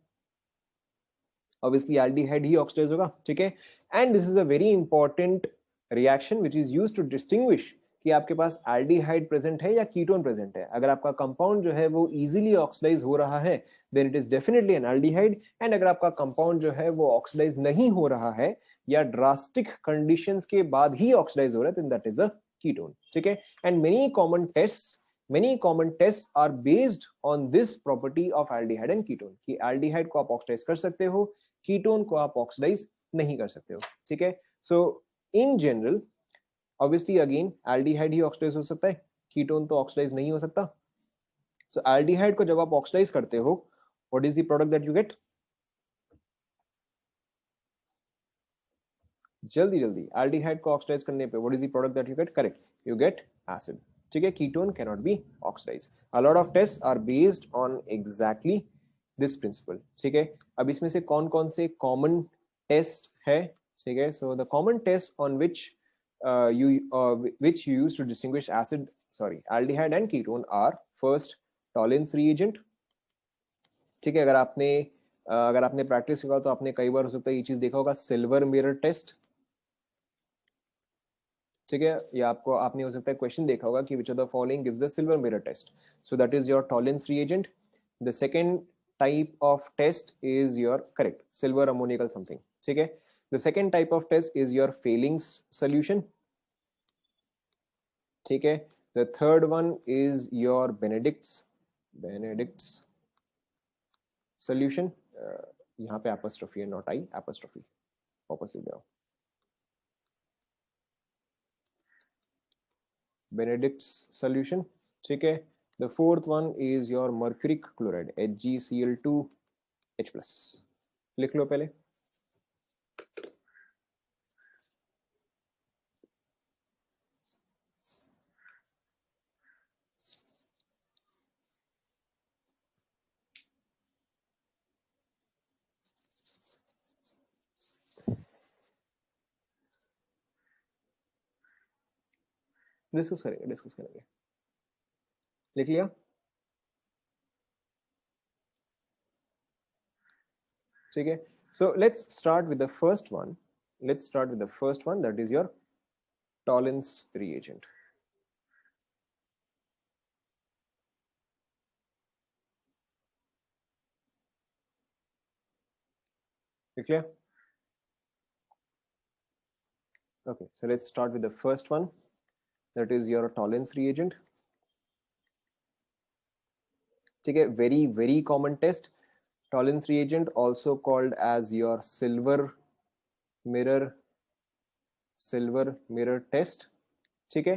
ऑब्वियसली एल्डिहाइड ही ऑक्सीडाइज होगा, ठीक है. And this is a very important reaction which is used to distinguish कि आपके पास एल्डिहाइड प्रेजेंट है या कीटोन प्रेजेंट है. अगर आपका कंपाउंड जो है वो इजीली ऑक्सीडाइज हो रहा है, then it is definitely an aldehyde. And अगर आपका कंपाउंड जो है वो ऑक्सीडाइज नहीं हो रहा है या ड्रास्टिक कंडीशंस के बाद ही ऑक्सीडाइज हो रहा है, then that is a ketone, ठीक है. And many common test are based on this property of aldehyde and ketone, कि एल्डिहाइड को आप ऑक्सीडाइज कर सकते हो, कीटोन को आप ऑक्सीडाइज नहीं कर सकते हो, ठीक है. So in general obviously again aldehyde ही ऑक्सीडाइज हो सकता है, कीटोन तो ऑक्सीडाइज नहीं हो सकता. सो एल्डिहाइड को जब आप ऑक्सीडाइज करते हो, what is the product that you get? जल्दी जल्दी, एल्डिहाइड को ऑक्सीडाइज करने पे what is the product that you get? Correct, you get acid, ठीक है. Ketone can not be oxidise. A lot of test are based on exactly this principle, ठीक है. अब इसमें से कौन कौन से कॉमन टेस्ट है, ठीक है. So the common test on which you use to distinguish aldehyde and ketone are first Tollens reagent, ठीक है. अगर आपने प्रैक्टिस किया तो आपने कई बार हो सकता है ये चीज देखा होगा, सिल्वर मिरर टेस्ट, ठीक है. या आपने हो सकता है क्वेश्चन देखा होगा कि which of the following gives the silver mirror test. So that is your Tollens reagent. The second type of test is your correct silver ammoniacal something, ठीक है. The second type of test is your Fehling's solution, ठीक है. The third one is your Benedict's solution. यहाँ पे apostrophe है, not I, apostrophe, वापस लिख दो, Benedict's solution, ठीक है. The fourth one is your mercuric chloride, HgCl2H+. लिख लो पहले. डिस्कस करेंगे. लिख लिया? ठीक है. So let's start with the first one. That is your Tollens reagent. Clear? Okay, so let's start with the first one. That is your Tollens reagent. ठीक है, very common test. Tollens reagent, also called as your silver mirror test. ठीक है.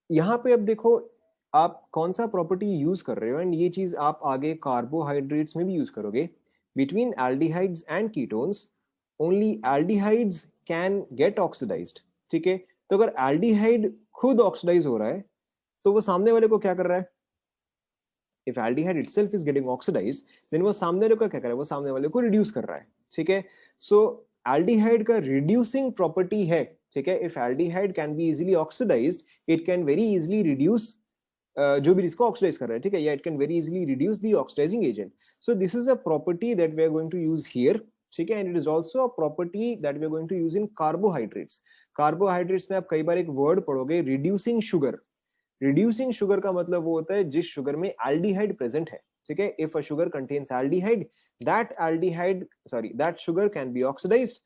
यहाँ पे अब देखो आप कौन सा प्रॉपर्टी यूज कर रहे हो, एंड ये चीज आप आगे कार्बोहाइड्रेट्स में भी यूज करोगे. Between aldehydes and ketones only aldehydes can get oxidised, ठीक है. तो अगर एल्डिहाइड खुद ऑक्सीडाइज हो रहा है तो वो सामने वाले को क्या कर रहा है? If aldehyde itself is getting oxidised, then वो सामने वाले को क्या कर रहा है? वो सामने वाले को रिड्यूस कर रहा है, ठीक है. सो एल्डिहाइड का रिड्यूसिंग प्रॉपर्टी है, ठीक है. If aldehyde can be easily oxidised, it can very easily reduce जो भी इसको ऑक्सीडाइज कर रहा है, ठीक है. या it can very easily reduce the oxidising agent. So this is a property that we are going to use here, ठीक है. And it is also a property that we are going to use in carbohydrates. Carbohydrates में आप कई बार एक वर्ड पढ़ोगे, रिड्यूसिंग शुगर. रिड्यूसिंग शुगर का मतलब वो होता है जिस शुगर में एल्डिहाइड प्रेजेंट है, ठीक है. If a sugar contains aldehyde, that sugar can be oxidized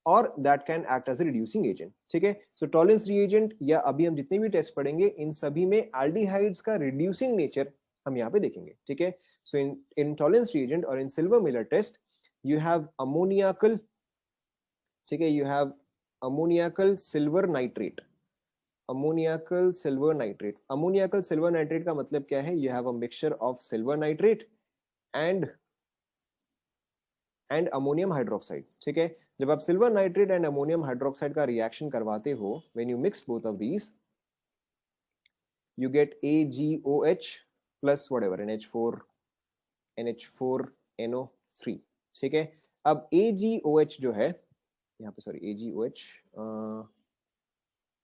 or that can act as a reducing agent, ठीक है. So Tollens reagent या अभी हम जितने भी टेस्ट पढ़ेंगे इन सभी में एल्डिहाइड्स का रिड्यूसिंग नेचर हम यहाँ पे देखेंगे, ठीक है. So in Tollens reagent or in Silver Miller test you have ammoniacal, ठीक है, you have ammoniacal silver nitrate. Ammoniacal silver nitrate का मतलब क्या है? You have a mixture of silver nitrate and ammonium hydroxide, ठीक है. जब आप silver nitrate and ammonium hydroxide का रिएक्शन करवाते हो, when you mix both of these, you get AgOH plus whatever NH4NO3, ठीक है। अब AgOH जो है यहाँ पे, sorry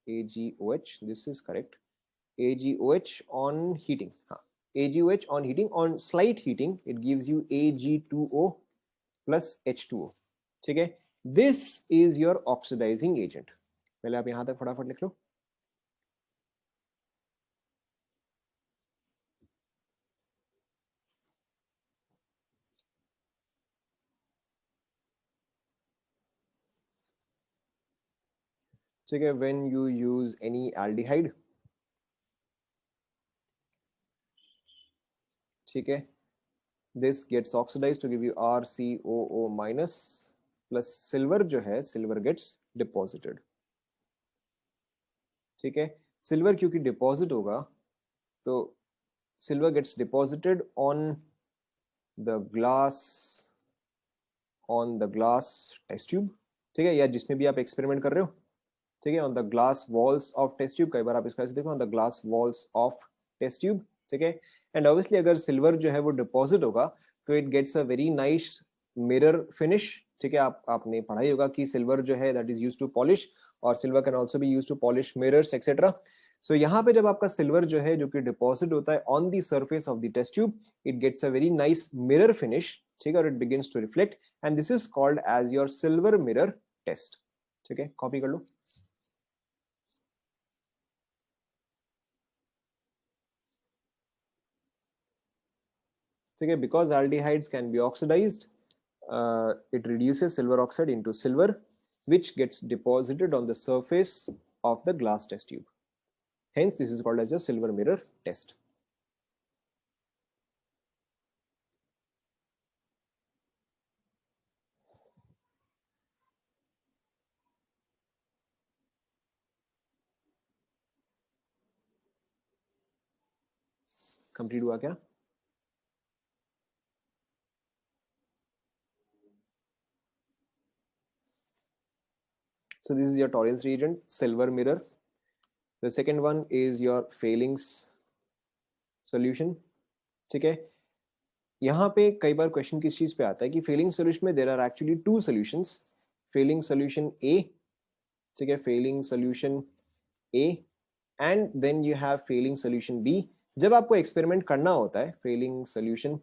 AgOH, this is correct, AgOH on heating, हाँ, AgOH on heating, on slight heating it gives you Ag2O plus H2O, ठीक है। This is your oxidizing agent। पहले आप यहां तक फटाफट लिख लो। ठीक है, when you use any aldehyde, ठीक है, this gets oxidized to give you RCOO minus plus silver जो है, सिल्वर gets deposited, ठीक है। सिल्वर क्योंकि डिपॉजिट होगा तो silver gets deposited on the glass test tube, ठीक है, या जिसमें भी आप एक्सपेरिमेंट कर रहे हो, ठीक है, on the glass walls of test tube. कई बार आप इसका ऐसे देखो, on the glass walls of test tube, ठीक है। एंड ऑब्वियसली अगर सिल्वर जो है वो डिपॉजिट होगा तो it gets a very nice mirror finish, ठीक है। आपने पढ़ाई होगा कि सिल्वर जो है that is used to polish, और silver can also be used to polish mirrors etcetera. So यहाँ पे जब आपका सिल्वर जो है जो कि डिपॉजिट होता है on the surface of the test tube, it gets a very nice mirror finish, ठीक है, और it begins to reflect, and this is called as your silver mirror test, ठीक है। कॉपी कर लो। ठीक है, because aldehydes can be oxidized, it reduces silver oxide into silver, which gets deposited on the surface of the glass test tube. Hence, this is called as a silver mirror test. Complete हुआ क्या? So this is your tolerance reagent, silver mirror. The second one is your Fehling's solution, ठीक है। यहाँ पे कई बार क्वेश्चन किस चीज पे आता है कि फेलिंग सोल्यूशन में there are actually two solutions, Fehling solution A, ठीक है, Fehling solution A, and then you have Fehling solution B. जब आपको एक्सपेरिमेंट करना होता है फेलिंग सोल्यूशन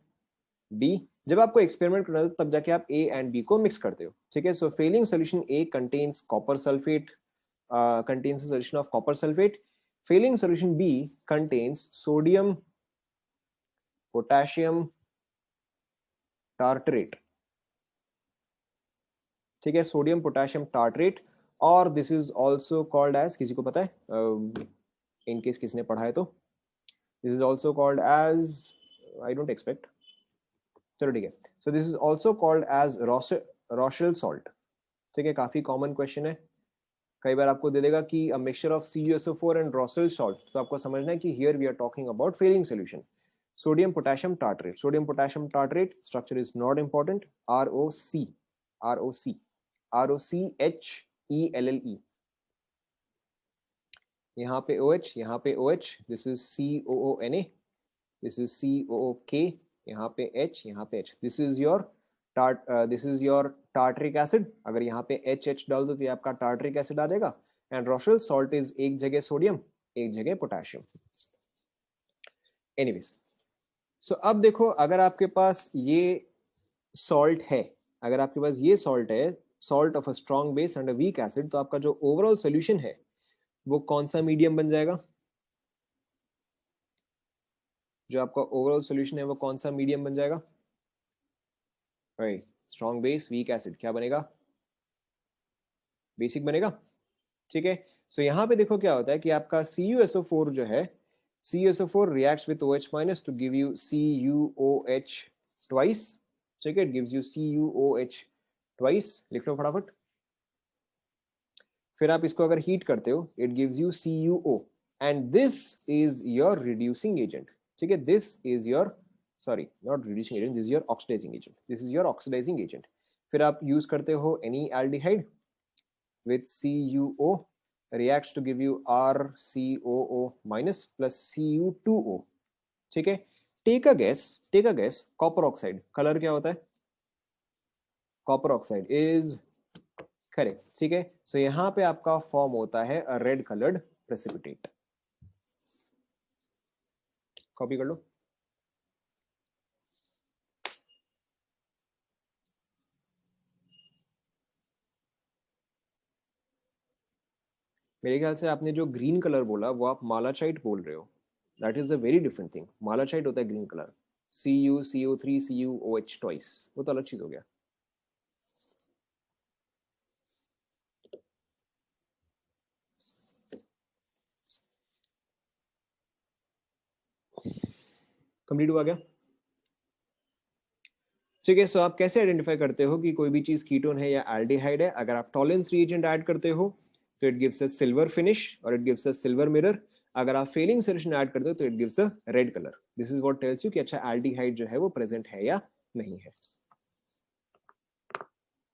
बी, जब आपको एक्सपेरिमेंट करना होता है तब जाके आप ए एंड बी को मिक्स करते हो, ठीक है। So Fehling solution A contains copper sulphate, contains a solution of copper sulfate. Failing solution B contains sodium potassium tartrate, ठीक है, सोडियम पोटेशियम टार्ट्रेट, और this is also called as, किसी को पता है इन केस किसने पढ़ा है तो, this is also called as, I don't expect, चलो ठीक है। So this is also called as Rochelle salt, ठीक है, काफी कॉमन क्वेश्चन है। कई बार आपको दे देगा कि a mixture of CuSO4 and Rochelle salt, तो आपको समझना है कि here we are talking about Fehling solution. Sodium potassium tartrate, sodium potassium tartrate structure is not important, ROCHELLE, यहाँ पे OH, यहाँ पे OH, this is COONA, this is COOK, यहाँ पे H, यहाँ पे H, this is your this is your tartaric acid. अगर यहाँ पे HH डाल दो तो ये आपका टार्ट्रिक एसिड आ जाएगा, एंड रॉशेल सॉल्ट इज एक जगह सोडियम एक जगह पोटेशियम। एनीवेज, सो अब देखो, अगर आपके पास ये सॉल्ट है, अगर आपके पास ये सॉल्ट है, salt of a strong base and a weak acid, तो आपका जो ओवरऑल सोल्यूशन है वो कौन सा मीडियम बन जाएगा? जो आपका ओवरऑल सोल्यूशन है वो कौन सा मीडियम बन जाएगा? Right, strong base weak acid, क्या बनेगा? बेसिक बनेगा, ठीक है। सो यहाँ पे देखो क्या होता है कि आपका CuSO4 जो है, CuSO4 reacts with OH minus to give you CuOH twice, ठीक है, it gives you CuOH twice, लिख लो फटाफट। फिर आप इसको अगर हीट करते हो, it gives you CuO, and this is your reducing agent, ठीक है, this is your, sorry, not reducing agent, this is your oxidizing agent, this is your oxidizing agent। फिर आप यूज करते हो any aldehyde with CuO, reacts to give you RCOO minus plus Cu2O. ठीक है, take a guess, copper oxide colour क्या होता है? Copper oxide is correct. ठीक है, सो यहां पे आपका फॉर्म होता है a red coloured precipitate. Copy कर लो. मेरे ख्याल से आपने जो ग्रीन कलर बोला वो आप मालाचाइट बोल रहे हो. That is a very different thing. Malachite होता है green colour. CuCO3 CuOH twice, वो तो अलग चीज हो गया. कंप्लीट हुआ क्या? ठीक है, सो आप कैसे आइडेंटिफाई करते हो कि कोई भी चीज कीटोन है या एल्डिहाइड है? अगर आप टॉलेंस रिएजेंट ऐड करते हो तो it gives a silver finish और it gives a silver mirror. अगर आप फेलिंग सॉल्यूशन ऐड करते हो तो it gives a red colour. This is what tells you कि अच्छा एल्डिहाइड जो है वो प्रेजेंट है या नहीं है.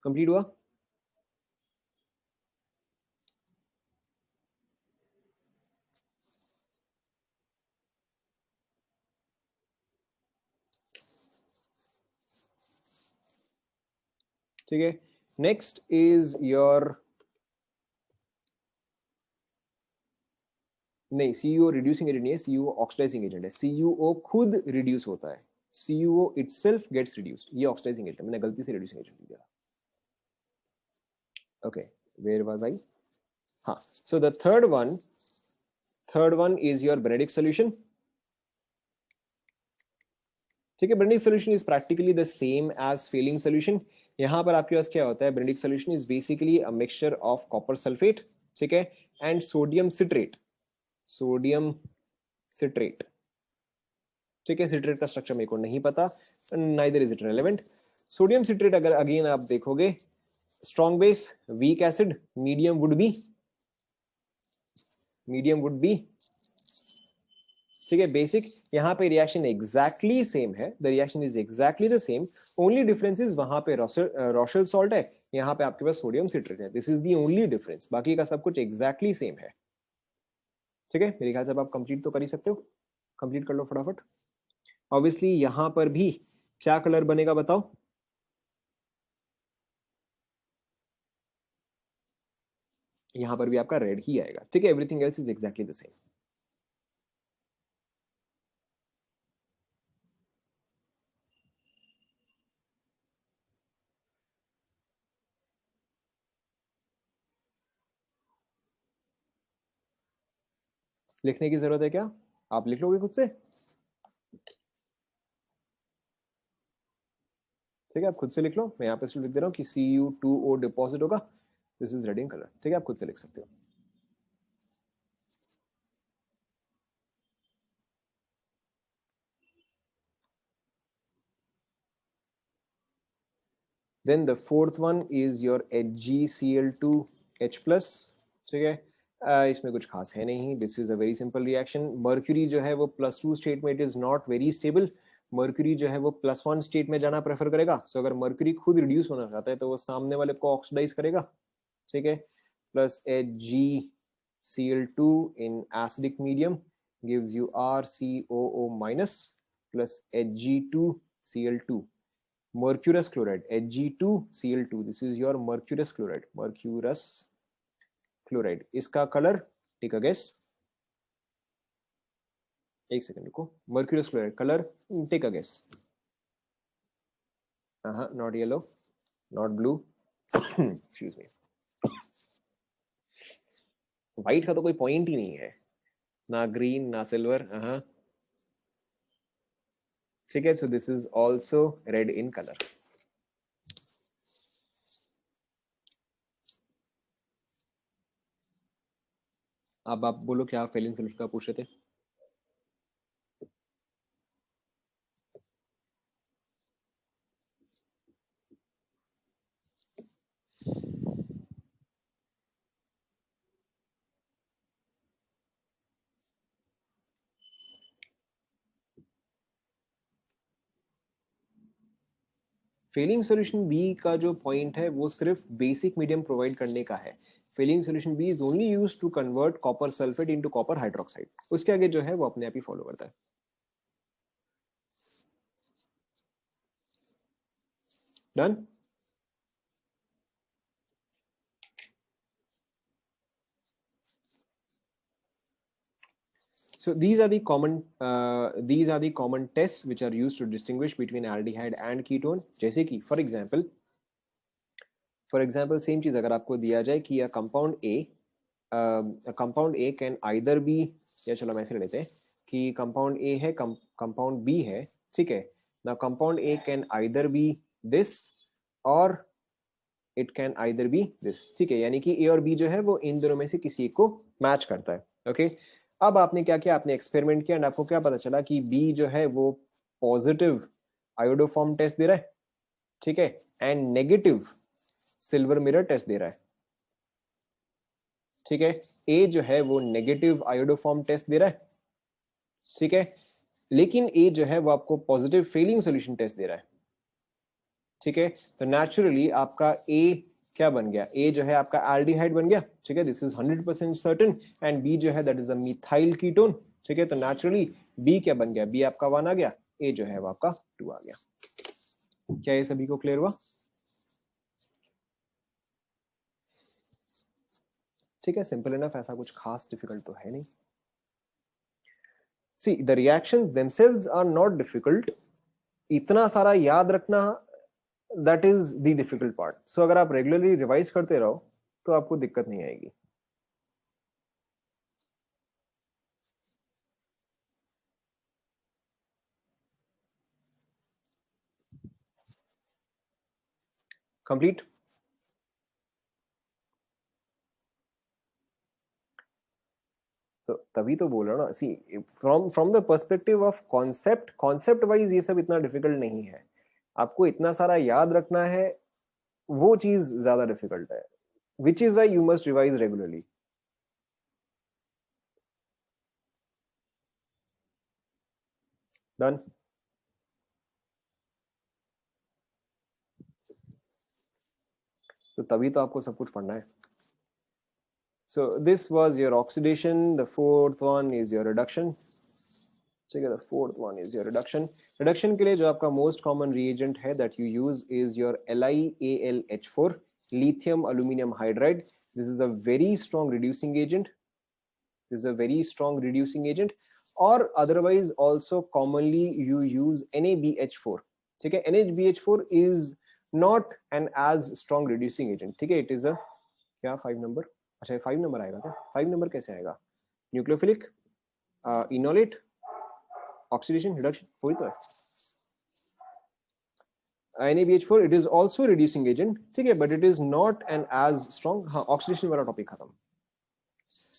कंप्लीट हुआ? ठीक है, नेक्स्ट इज योर, नहीं CuO रिड्यूसिंग एजेंट नहीं है, CuO ऑक्सीडाइजिंग एजेंट है. CuO खुद रिड्यूस होता है. CuO itself gets reduced. ये ऑक्सीडाइजिंग एजेंट, मैंने गलती से रिड्यूसिंग एजेंट लिया. Okay, where was I? हाँ, so the third one is your Benedict solution. ठीक है, Benedict solution is practically the same as Fehling solution. यहाँ पर आपके पास क्या होता है? Benedict solution is basically a mixture of copper sulphate, ठीक है, and sodium citrate. Sodium citrate. ठीक है, सिट्रेट का स्ट्रक्चर मेरे को नहीं पता, neither is it relevant. Sodium citrate अगर अगेन आप देखोगे, strong base, weak acid, medium would be. ठीक है, बेसिक. यहाँ पे रिएक्शन एग्जैक्टली सेम है. The reaction is exactly the same. Only difference is वहां पे रोशल सॉल्ट है, यहाँ पे आपके पास सोडियम सिट्रेट है. This is the only difference. बाकी का सब कुछ एग्जैक्टली सेम है. ठीक है, मेरे ख्याल से अब आप कंप्लीट तो कर ही सकते हो. कंप्लीट कर लो फटाफट. ऑब्वियसली यहाँ पर भी क्या कलर बनेगा बताओ? यहाँ पर भी आपका रेड ही आएगा. ठीक है, everything else is exactly the same. लिखने की जरूरत है क्या? आप लिख लोगे खुद से? ठीक है, आप खुद से लिख लो. मैं यहाँ पे लिख दे रहा हूँ कि Cu2O डिपॉजिट होगा. This is red in colour. ठीक है, आप खुद से लिख सकते हो. Then the fourth one is your HgCl2H plus. ठीक है, इसमें कुछ खास है नहीं. This is a very simple reaction. Mercury जो है वो +2 स्टेट में it is not very stable. Mercury जो है वो +1 स्टेट में जाना प्रेफर करेगा. सो अगर मर्क्यूरी खुद रिड्यूस होना चाहता है तो वो सामने वाले को ऑक्सीडाइज करेगा. ठीक है, plus HgCl2 in acidic medium gives you RCOO minus plus Hg2Cl2. Mercurous chloride, Hg2Cl2. This is your mercurous chloride. Mercurous chloride. इसका कलर, टेक अ गेस. एक सेकंड रुको. Mercurous chloride colour, take a guess. Not yellow, not blue, excuse me. White का तो कोई पॉइंट ही नहीं है, ना ग्रीन ना सिल्वर. ठीक है, so this is also red in colour. अब आप बोलो क्या फेलिंग सॉल्यूशन का पूछ रहे थे? फेलिंग सॉल्यूशन बी का जो पॉइंट है वो सिर्फ बेसिक मीडियम प्रोवाइड करने का है. Fehling solution B is only used to convert copper sulphate into copper hydroxide. उसके आगे जो है वो अपने आप ही फॉलो करता है। Done. So these are the common tests which are used to distinguish between aldehyde and ketone. जैसे कि for example same चीज अगर आपको दिया जाए कि a compound A can either be, या चलो हम ऐसे लेते हैं कि compound A है, compound B है, ठीक है। Now compound A can either be this or it can either be this, ठीक है। यानी कि A और B जो है वो इन दोनों में से किसी एक को मैच करता है, ओके। अब आपने क्या किया, आपने एक्सपेरिमेंट किया एंड आपको क्या पता चला कि बी जो है वो पॉजिटिव आयोडोफॉर्म टेस्ट दे रहा है, ठीक है, and negative silver mirror test दे रहा है, ठीक है। ए जो है वो नेगेटिव आयोडोफॉर्म टेस्ट दे रहा है, ठीक है, लेकिन ए जो है वो आपको पॉजिटिव फेलिंग सॉल्यूशन टेस्ट दे रहा है, ठीक है। तो नेचुरली आपका ए क्या बन गया, ए जो है आपका एल्डिहाइड बन गया, ठीक है, this is 100% certain, and B जो है that is a methyl ketone, ठीक है। तो नेचुरली बी क्या बन गया, बी आपका 1 आ गया, ए जो है वो आपका 2 आ गया। क्या ये सभी को क्लियर हुआ? ठीक है, सिंपल इनफ, ऐसा कुछ खास डिफिकल्ट तो है नहीं। See the reactions themselves are not difficult, इतना सारा याद रखना that is the difficult part. So अगर आप रेगुलरली रिवाइज करते रहो तो आपको दिक्कत नहीं आएगी। कंप्लीट। तो तभी तो बोल रहा हूँ ना, see from the perspective of concept wise ये सब इतना डिफिकल्ट नहीं है। आपको इतना सारा याद रखना है, वो चीज ज्यादा डिफिकल्ट है, which is why you must revise regularly. Done. तो तभी तो आपको सब कुछ पढ़ना है। So this was your oxidation. The fourth one is your reduction. ठीक है, the fourth one is your reduction. Reduction के लिए जो आपका most common reagent है that you use is your LiAlH4, lithium aluminum hydride. This is a very strong reducing agent. This is a very strong reducing agent. Or otherwise also commonly you use NaBH4. ठीक है, NaBH4 is not an as strong reducing agent. ठीक है, it is a क्या 5 नंबर, अच्छा 5 नंबर आएगा क्या? 5 नंबर कैसे आएगा? न्यूक्लियोफिलिक, इनोलेट, ऑक्सीडेशन, रिडक्शन, वही तो है। NaBH4 it is also reducing agent, ठीक है, but it is not an as strong, हाँ ऑक्सीडेशन वाला टॉपिक खत्म,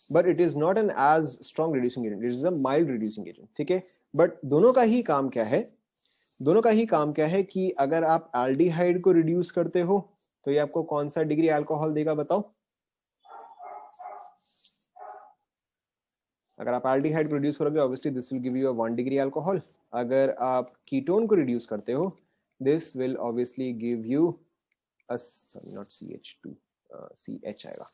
but it is not an as strong reducing agent, it is a mild reducing agent, ठीक है। बट दोनों का ही काम क्या है, दोनों का ही काम क्या है कि अगर आप एल्डिहाइड को रिड्यूस करते हो तो ये आपको कौन सा डिग्री अल्कोहल देगा बताओ? अगर आप एल्डिहाइड प्रोड्यूस करोगे obviously this will give you a 1 degree alcohol. अगर आप कीटोन को रिड्यूस करते हो this will obviously give you sorry not CH2, CH आएगा,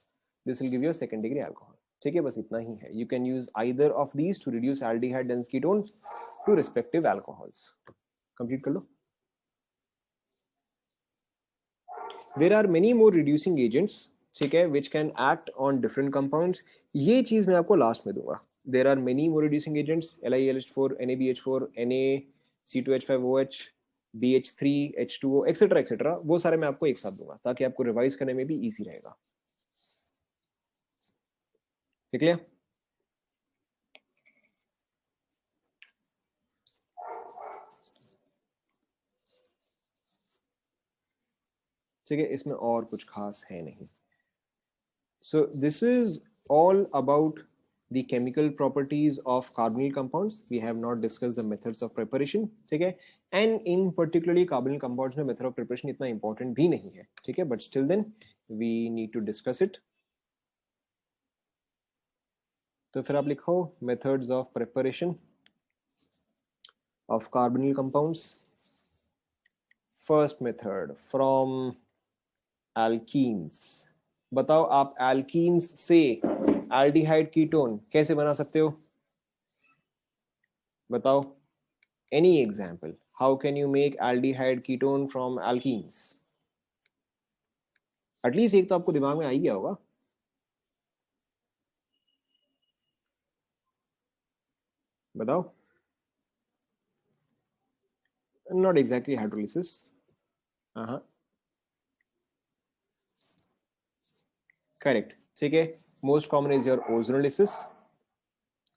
this will give you a 2nd degree alcohol, ठीक है। बस इतना ही है। You can use either of these to reduce aldehyde dense ketones to respective alcohols. Complete कर लो। There are many more reducing agents, ठीक है, which can act on different compounds. ये चीज मैं आपको लास्ट में दूंगा। There are many more reducing agents, LiAlH4, NaBH4, Na, C2H5OH, BH3, H2O, etcetera etcetera, वो सारे मैं आपको एक साथ दूंगा ताकि आपको रिवाइज करने में भी इजी रहेगा। ठीक है, ठीक है, इसमें और कुछ खास है नहीं। सो this is all about the chemical properties of carbonyl compounds. We have not discussed the methods of preparation, ठीक है, and in particularly carbonyl compounds में method of preparation इतना important भी नहीं है, ठीक है, but still then we need to discuss it. तो फिर आप लिखो methods of preparation of carbonyl compounds. First method from alkenes, बताओ आप एल्कीन्स से एल्डिहाइड कीटोन कैसे बना सकते हो? बताओ, any example, how can you make aldehyde ketone from alkenes? At least एक तो आपको दिमाग में आ ही गया होगा। बताओ। Not exactly hydrolysis. हाँ, करेक्ट, ठीक है। Most common is your ozonolysis.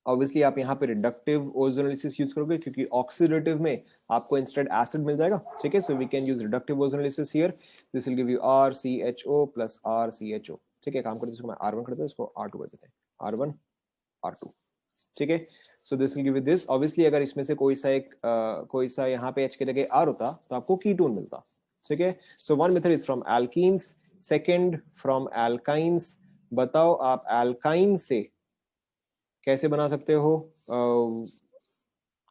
Obviously आप यहाँ पे रिडक्टिव ओजोनोलिसिस यूज करोगे क्योंकि ऑक्सीडेटिव में आपको इंस्टेंट एसिड मिल जाएगा, ठीक है। So we can use reductive ozonolysis here. This will give you RCHO plus RCHO, ठीक है। काम करते हैं, इसको मैं R1 कर देता हूं, इसको R2 कर देते हैं, R1 R2, ठीक है। So this will give you this. Obviously अगर इसमें से कोई सा यहाँ पे H के जगह R होता तो आपको कीटोन मिलता, ठीक है। So one method is from alkenes, second from alkynes. बताओ आप एल्काइन से कैसे बना सकते हो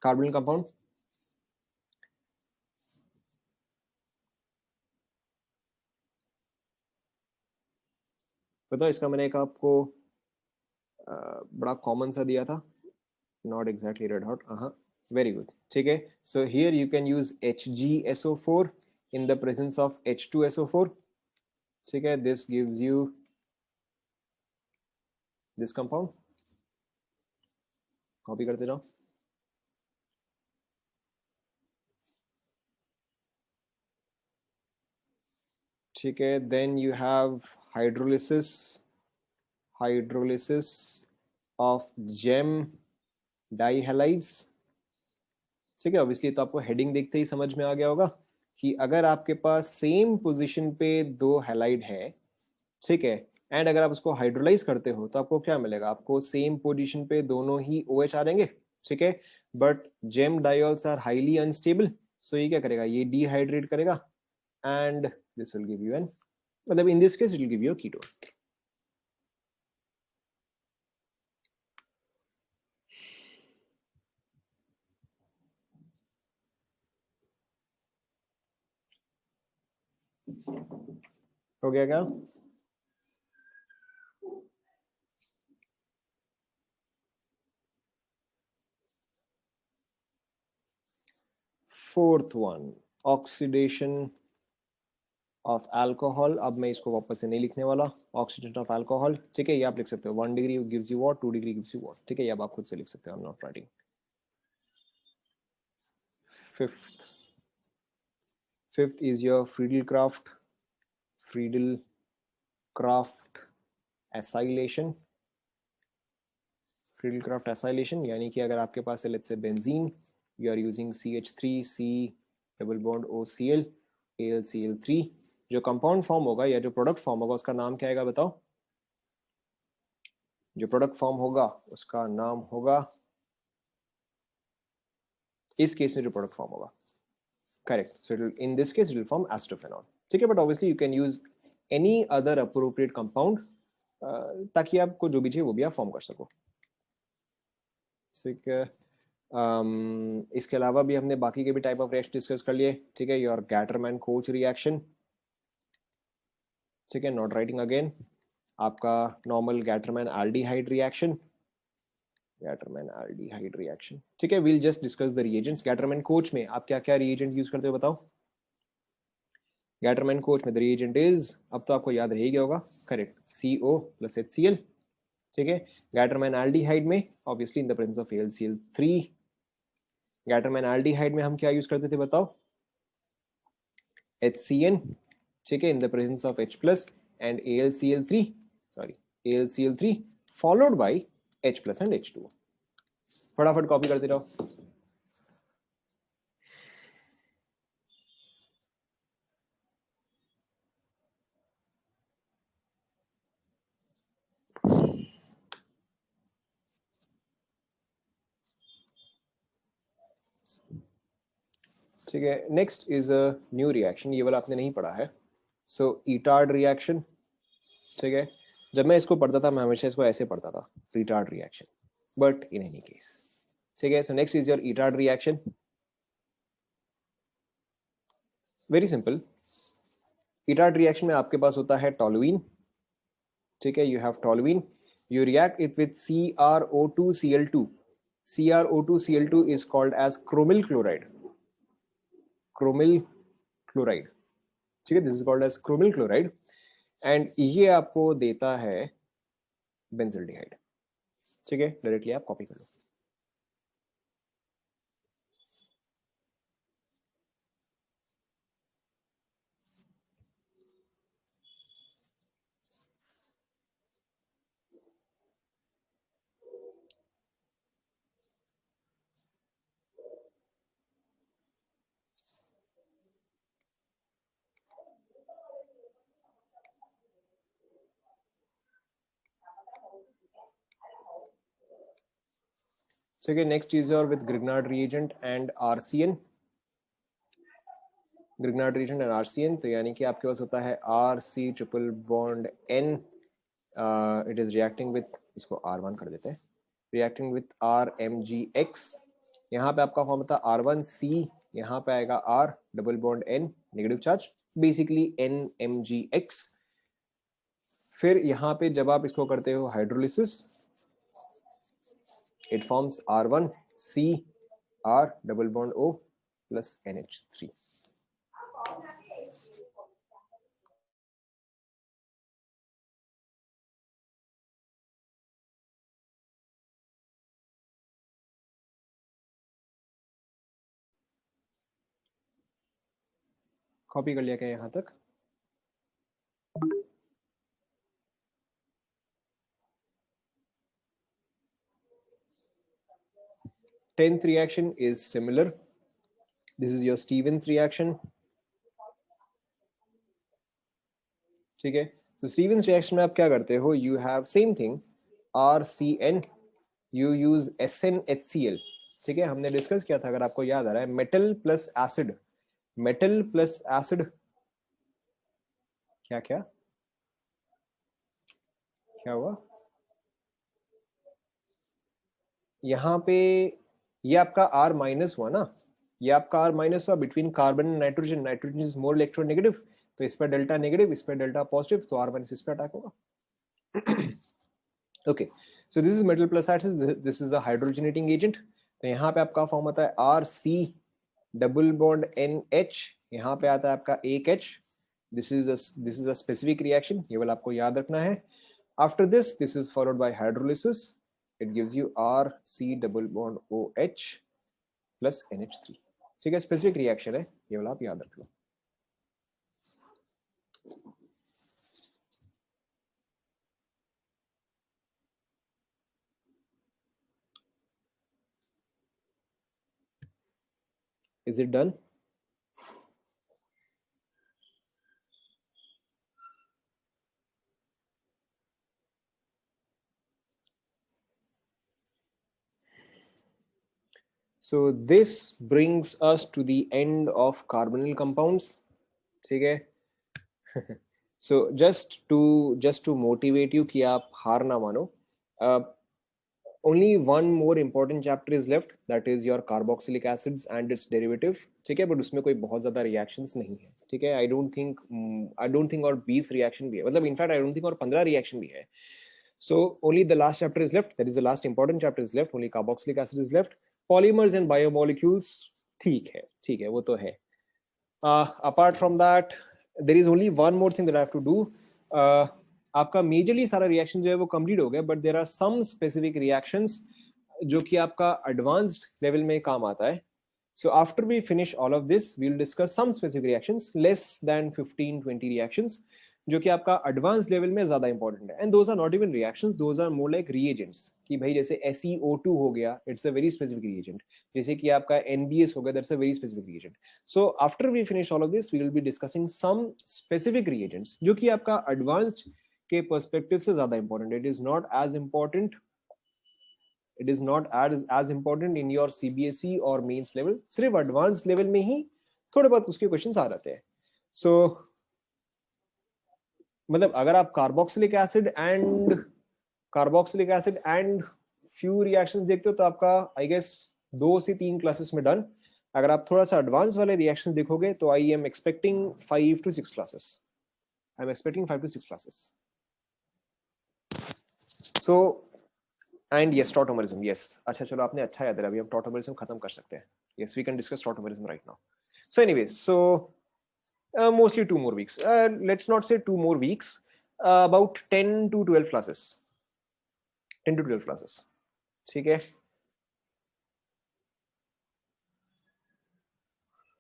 कार्बोनिल कंपाउंड? बताओ, इसका मैंने एक आपको बड़ा कॉमन सा दिया था, नॉट एग्जैक्टली रेड हॉट, हाँ, वेरी गुड, ठीक है। So here you can use HgSO4 in the presence of H2SO4, ठीक है। This gives you this compound. Copy करते जाओ, ठीक है। Then you have hydrolysis, hydrolysis of gem dihalides, ठीक है। ऑब्वियसली तो आपको हेडिंग देखते ही समझ में आ गया होगा कि अगर आपके पास सेम पोजीशन पे दो हैलाइड है, ठीक है, एंड अगर आप उसको हाइड्रोलाइज करते हो तो आपको क्या मिलेगा? आपको सेम पोजीशन पे दोनों ही OH आ जाएंगे, ठीक है। But gem diols are highly unstable, so ये क्या करेगा? ये डिहाइड्रेट करेगा and this will give you an, मतलब in this case it will give you ketone. हो गया क्या? Fourth one, oxidation of alcohol. अब मैं इसको वापस से नहीं लिखने वाला, ऑक्सीडेशन ऑफ अल्कोहल, ठीक है। ये आप लिख सकते हो 1 degree gives you what, 2 degree gives you what, ठीक है। ये अब आप खुद से लिख सकते हो, I am not writing. Fifth, fifth is your Friedel Crafts acylation. Friedel Crafts acylation यानी कि अगर आपके पास है let's say benzene, you are using CH3C double bond OCl AlCl3, जो कंपाउंड फॉर्म होगा या जो प्रोडक्ट फॉर्म होगा उसका नाम क्या आएगा? बताओ। जो प्रोडक्ट फॉर्म होगा उसका नाम होगा, इस केस में जो प्रोडक्ट फॉर्म होगा, correct, so in this case it will form acetophenone, ठीक है। But obviously you can use any other appropriate compound ताकि आपको जो भी चाहिए वो भी आप फॉर्म कर सको, ठीक है। इसके अलावा भी हमने बाकी के भी टाइप ऑफ रिएक्शन डिस्कस कर लिए, ठीक है। योर गैटरमैन कोच रिएक्शन, ठीक है, नॉट राइटिंग अगेन। आपका normal Gattermann aldehyde reaction, Gattermann aldehyde reaction, ठीक है। Will just discuss the reagents. Gattermann coach में आप क्या क्या रिएजेंट यूज करते हो बताओ? गैटरमैन कोच में द रिएजेंट इज, अब तो आपको याद रह गया होगा, करेक्ट, CO प्लस HCl, ठीक है। गैटरमैन एल्डिहाइड में obviously in the presence of AlCl3। Gattermann aldehyde में हम क्या यूज करते थे बताओ? HCN, ठीक है, in the presence of H plus and AlCl3, sorry AlCl3 followed by H plus and H2। फटाफट कॉपी करते रहो। ठीक है, next is a new reaction, ये वाला आपने नहीं पढ़ा है। सो ईटार्ड रिएक्शन, ठीक है। जब मैं इसको पढ़ता था मैं हमेशा इसको ऐसे पढ़ता था, retard reaction, but in any case, ठीक है। So next is your Etard reaction. Very simple, Etard reaction में आपके पास होता है टोलुइन, ठीक है, you have toluene, you react it with CrO2Cl2. CrO2Cl2 is called as chromyl chloride. Chromyl chloride, ठीक है, this is called as chromyl chloride and ये आपको देता है बेंजल्डिहाइड. ठीक है, डायरेक्टली आप कॉपी कर लो. ठीक है, next is your with Grignard reagent and RCN. Grignard reagent and RCN, तो यानी कि आपके पास होता है RC triple bond N, it is reacting with, इसको R1 कर देते हैं, रिएक्टिंग विथ RMgX. यहाँ पे आपका फॉर्म होता है R1C, यहाँ पे आएगा R double bond N negative charge, basically NMgX. फिर यहाँ पे जब आप इसको करते हो hydrolysis, it forms R1C R double bond O plus NH3. Copy कर लिया क्या यहाँ तक? Tenth reaction is similar. This is your Stevens reaction. ठीक है, तो Stevens reaction में आप क्या करते हो? You have same thing, RCN, you use SnHCl. ठीक है, हमने डिस्कस किया था, अगर आपको याद आ रहा है, metal plus acid, metal plus acid, क्या क्या क्या हुआ यहाँ पे? ये आपका R माइनस हुआ ना, ये आपका R माइनस हुआ between carbon and nitrogen. Nitrogen is more electronegative, तो इस पर डेल्टा नेगेटिव, इस पर डेल्टा पॉजिटिव, तो R माइनस इस पर अटैक होगा. Okay, so this is metal plus acid, this is a hydrogenating agent. तो यहाँ पे आपका फॉर्म होता है RC डबल बॉन्ड NH, यहाँ पे आता है आपका एक H. This is a specific reaction, ये वाला आपको याद रखना है. After this is followed by hydrolysis, it gives you RC double bond OH plus NH3. ठीक है, स्पेसिफिक रिएक्शन है, ये वाला आप याद रख लो. Is it done? So this brings us to the end of carbonyl compounds. ठीक है. So just to motivate you कि आप हार ना मानो, only one more important chapter is left, that is your carboxylic acids and its derivative. ठीक है, बट उसमें कोई बहुत ज्यादा reactions नहीं है. ठीक है, I don't think और 20 reaction भी है, मतलब in fact I don't think और 15 reaction भी है. So only the last chapter is left, that is the last important chapter is left, only carboxylic acid is left. Polymers and biomolecules, ठीक है, वो तो है. Apart from that, there is only one more thing that I have to do. आपका मेजरली सारा रिएक्शन जो है वो कंप्लीट हो गया, but there are some specific reactions जो कि आपका एडवांस्ड लेवल में काम आता है. So after we finish all of this, we will discuss some specific reactions, less than 15-20 reactions, जो कि आपका एडवांस लेवल में ज्यादा इंपॉर्टेंट है. And those are not even reactions, those are more like reagents. कि भाई जैसे SeO2 हो गया, it's a very specific reagent. जैसे कि आपका NBS हो गया, that's a very specific reagent. So after we finish all of this, we will be discussing some specific reagents जो कि आपका एडवांस्ड के पर्सपेक्टिव से ज्यादा important. It is not as important, it is not as important in your CBSE और मेंस लेवल. सिर्फ एडवांस लेवल में ही थोड़े बहुत उसके क्वेश्चंस आ जाते हैं. सो मतलब अगर आप carboxylic acid and few reactions देखते हो तो आपका आई गेस 2 से 3 क्लासेस में डन. अगर आप थोड़ा सा एडवांस वाले रिएक्शन देखोगे तो I am expecting 5 to 6 classes. So and yes tautomerism, yes, अच्छा चलो आपने अच्छा याद दिलाया, अभी हम टॉटोमरिज्म खत्म कर सकते हैं. Yes we can discuss tautomerism right now. So anyways, so mostly 2 more weeks, let's not say 2 more weeks, about 10 to 12 classes, 10 to 12 classes. ठीक है,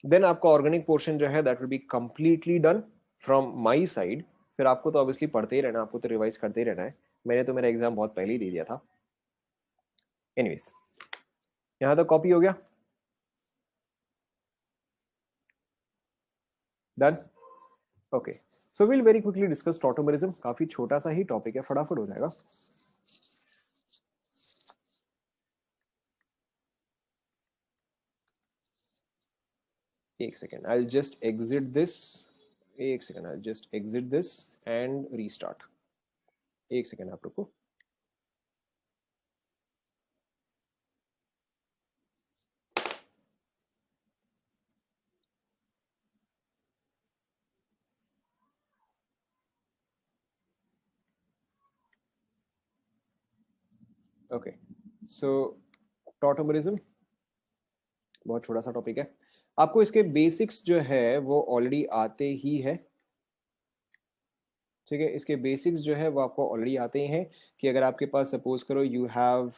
देन आपका ऑर्गेनिक पोर्शन जो है that will be completely done from my side. फिर आपको तो ऑब्वियसली पढ़ते ही रहना, आपको तो रिवाइज करते ही रहना है. मैंने तो मेरा एग्जाम बहुत पहले ही दे दिया था. एनीवेज, यहां तक कॉपी हो गया, done. Okay, so will very quickly discuss tautomerism. काफी छोटा सा ही टॉपिक है, फटाफट हो जाएगा. एक second, I will just exit this. एक second, I will just exit this and restart. एक सेकेंड आप रुको. ओके, सो टॉटोमरिज्म बहुत छोटा सा टॉपिक है. आपको इसके बेसिक्स जो है वो ऑलरेडी आते ही है. ठीक है, इसके बेसिक्स जो है वो आपको ऑलरेडी आते ही हैं. कि अगर आपके पास सपोज करो you have,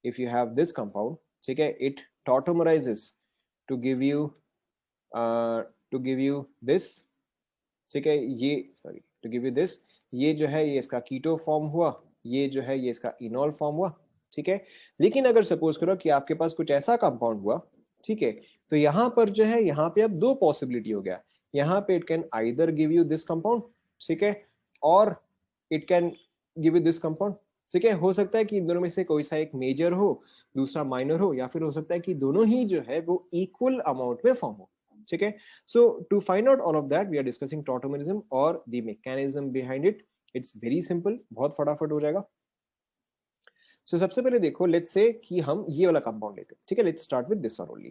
if you have this compound, ठीक है, it tautomerizes to give you this. ठीक है, ये sorry to give you this, ये जो है ये इसका कीटो फॉर्म हुआ, ये जो है ये इसका इनॉल फॉर्म हुआ. ठीक है, लेकिन अगर सपोज करो कि आपके पास कुछ ऐसा कंपाउंड हुआ, ठीक है, तो यहाँ पर जो है यहाँ पे अब दो पॉसिबिलिटी हो गया. यहाँ पे it can either give you this compound, ठीक है, और it can give you this compound. ठीक है, हो सकता है कि इन दोनों में से कोई सा एक मेजर हो, दूसरा माइनर हो, या फिर हो सकता है कि दोनों ही जो है वो इक्वल अमाउंट में फॉर्म हो. ठीक है, so to find out all of that we are discussing tautomerism or the mechanism behind it. It's very simple, बहुत फटाफट हो जाएगा. So सबसे पहले देखो, let's say कि हम ये वाला कंपाउंड लेते हैं. ठीक है, let's start with this one only.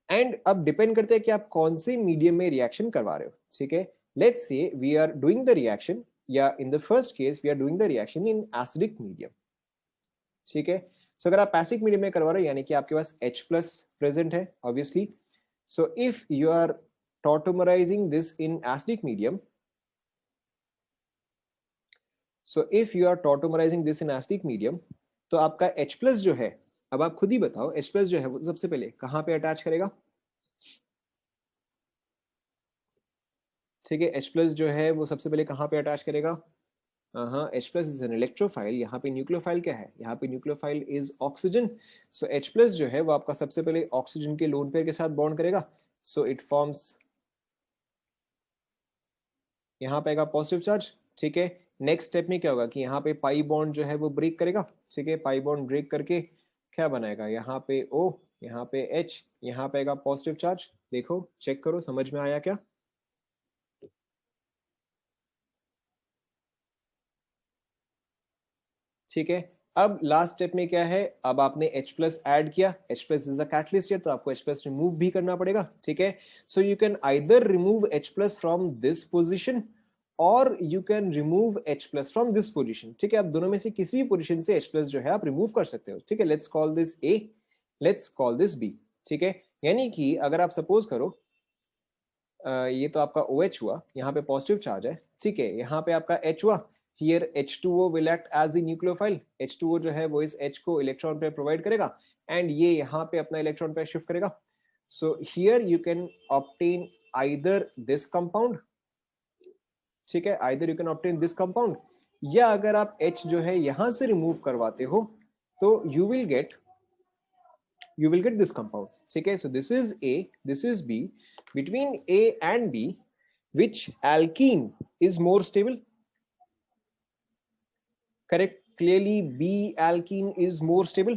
And अब डिपेंड करते हैं कि आप कौन से मीडियम में रिएक्शन करवा रहे हो. ठीक है, let's say we are doing the reaction, या in the first case we are doing the reaction in acidic medium. ठीक है, सो अगर आप एसिडिक मीडियम में करवा रहे हो यानी कि आपके पास H प्लस प्रेजेंट है obviously. So if you are tautomerizing this in acidic medium, तो आपका H प्लस जो है, अब आप खुद ही बताओ H प्लस जो है वो सबसे पहले कहाँ पे अटैच करेगा. ठीक है, H प्लस जो है वो सबसे पहले कहाँ पे अटैच करेगा. हाँ, H plus is an electrophile. यहाँ पे न्यूक्लियोफाइल क्या है, यहाँ पे nucleophile is oxygen. So H plus जो है वो आपका सबसे पहले ऑक्सीजन के लोन पेयर के साथ बॉन्ड करेगा. सो इट फॉर्म्स, यहाँ पे आएगा पॉजिटिव चार्ज. ठीक है, नेक्स्ट स्टेप में क्या होगा कि यहाँ पे पाई बॉन्ड जो है वो ब्रेक करेगा. ठीक है, पाई बॉन्ड ब्रेक करके क्या बनाएगा, यहाँ पे O, यहाँ पे H, यहाँ पे आएगा पॉजिटिव चार्ज. देखो चेक करो समझ में आया क्या. ठीक है, अब लास्ट स्टेप में क्या है, अब आपने H प्लस ऐड किया. H plus is a catalyst है तो आपको H प्लस रिमूव भी करना पड़ेगा. ठीक है, so you can either remove H plus from this position और you can remove H plus from this position. ठीक है, आप दोनों में से किसी भी पोजिशन से H प्लस जो है आप रिमूव कर सकते हो. ठीक है, let's call this A, let's call this B. ठीक है, यानी कि अगर आप सपोज करो ये तो आपका OH हुआ, यहाँ पे पॉजिटिव चार्ज है. ठीक है, यहाँ पे आपका H हुआ. Here H2O will act as the nucleophile. H2O जो है वो इस H को इलेक्ट्रॉन पे प्रोवाइड करेगा एंड ये यहाँ पे अपना इलेक्ट्रॉन पे शिफ्ट करेगा. So here you can obtain either this compound. ठीक है, either you can obtain this compound, या अगर आप H जो है यहाँ से रिमूव करवाते हो तो you will get this compound. ठीक है, so this is A, this is B. Between A and B, which alkene is more stable? Correct, clearly B alkene is more stable.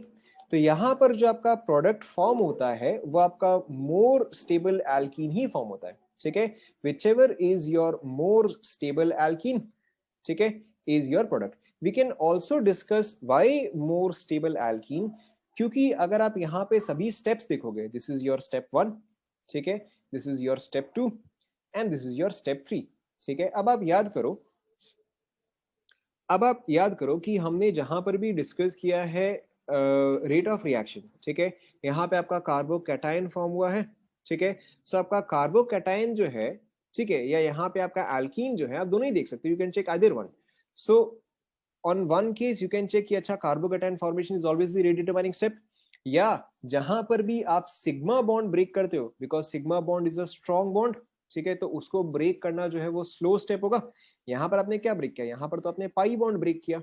तो यहां पर जो आपका प्रोडक्ट फॉर्म होता है वो आपका मोर स्टेबल एल्कीन ही फॉर्म होता है. ठीक है, whichever is your more stable alkene, ठीक है, is your product. We can also discuss why more stable alkene, क्योंकि अगर आप यहाँ पे सभी स्टेप्स देखोगे, this is your step 1, ठीक है, this is your step 2 and this is your step 3. ठीक है, अब आप याद करो, अब आप याद करो कि हमने जहां पर भी डिस्कस किया है रेट ऑफ रिएक्शन, ठीक है, यहाँ पे आपका कार्बोकैटायन फॉर्म हुआ है, ठीक है। सो आपका कार्बोकैटायन जो है, ठीक है, या यहाँ पे आपका एल्कीन जो है, आप दोनों ही देख सकते हो, you can check either one. So on one case you can check कि अच्छा carbocation formation is always the rate determining step, या जहां पर भी आप सिग्मा बॉन्ड ब्रेक करते हो, because sigma bond is a strong bond, ठीक है, तो उसको ब्रेक करना जो है वो स्लो स्टेप होगा। यहाँ पर आपने क्या ब्रेक किया, यहाँ पर तो आपने पाई बॉन्ड ब्रेक किया,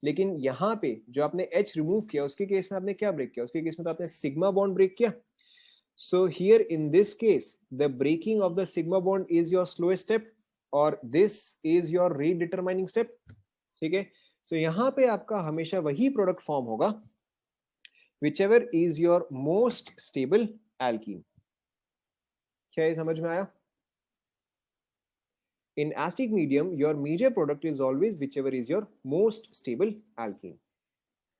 लेकिन यहाँ पे जो आपने एच रिमूव किया उसके केस में आपने क्या ब्रेक किया, उसके केस में तो आपने सिग्मा बॉन्ड ब्रेक किया। So here in this case the breaking of the sigma bond is your slowest step और this is your rate determining step, ठीक है। सो यहाँ पे आपका हमेशा वही प्रोडक्ट फॉर्म होगा whichever is your most stable alkene। क्या ये समझ में आया? In acidic medium, your major product is always whichever is your most stable alkene.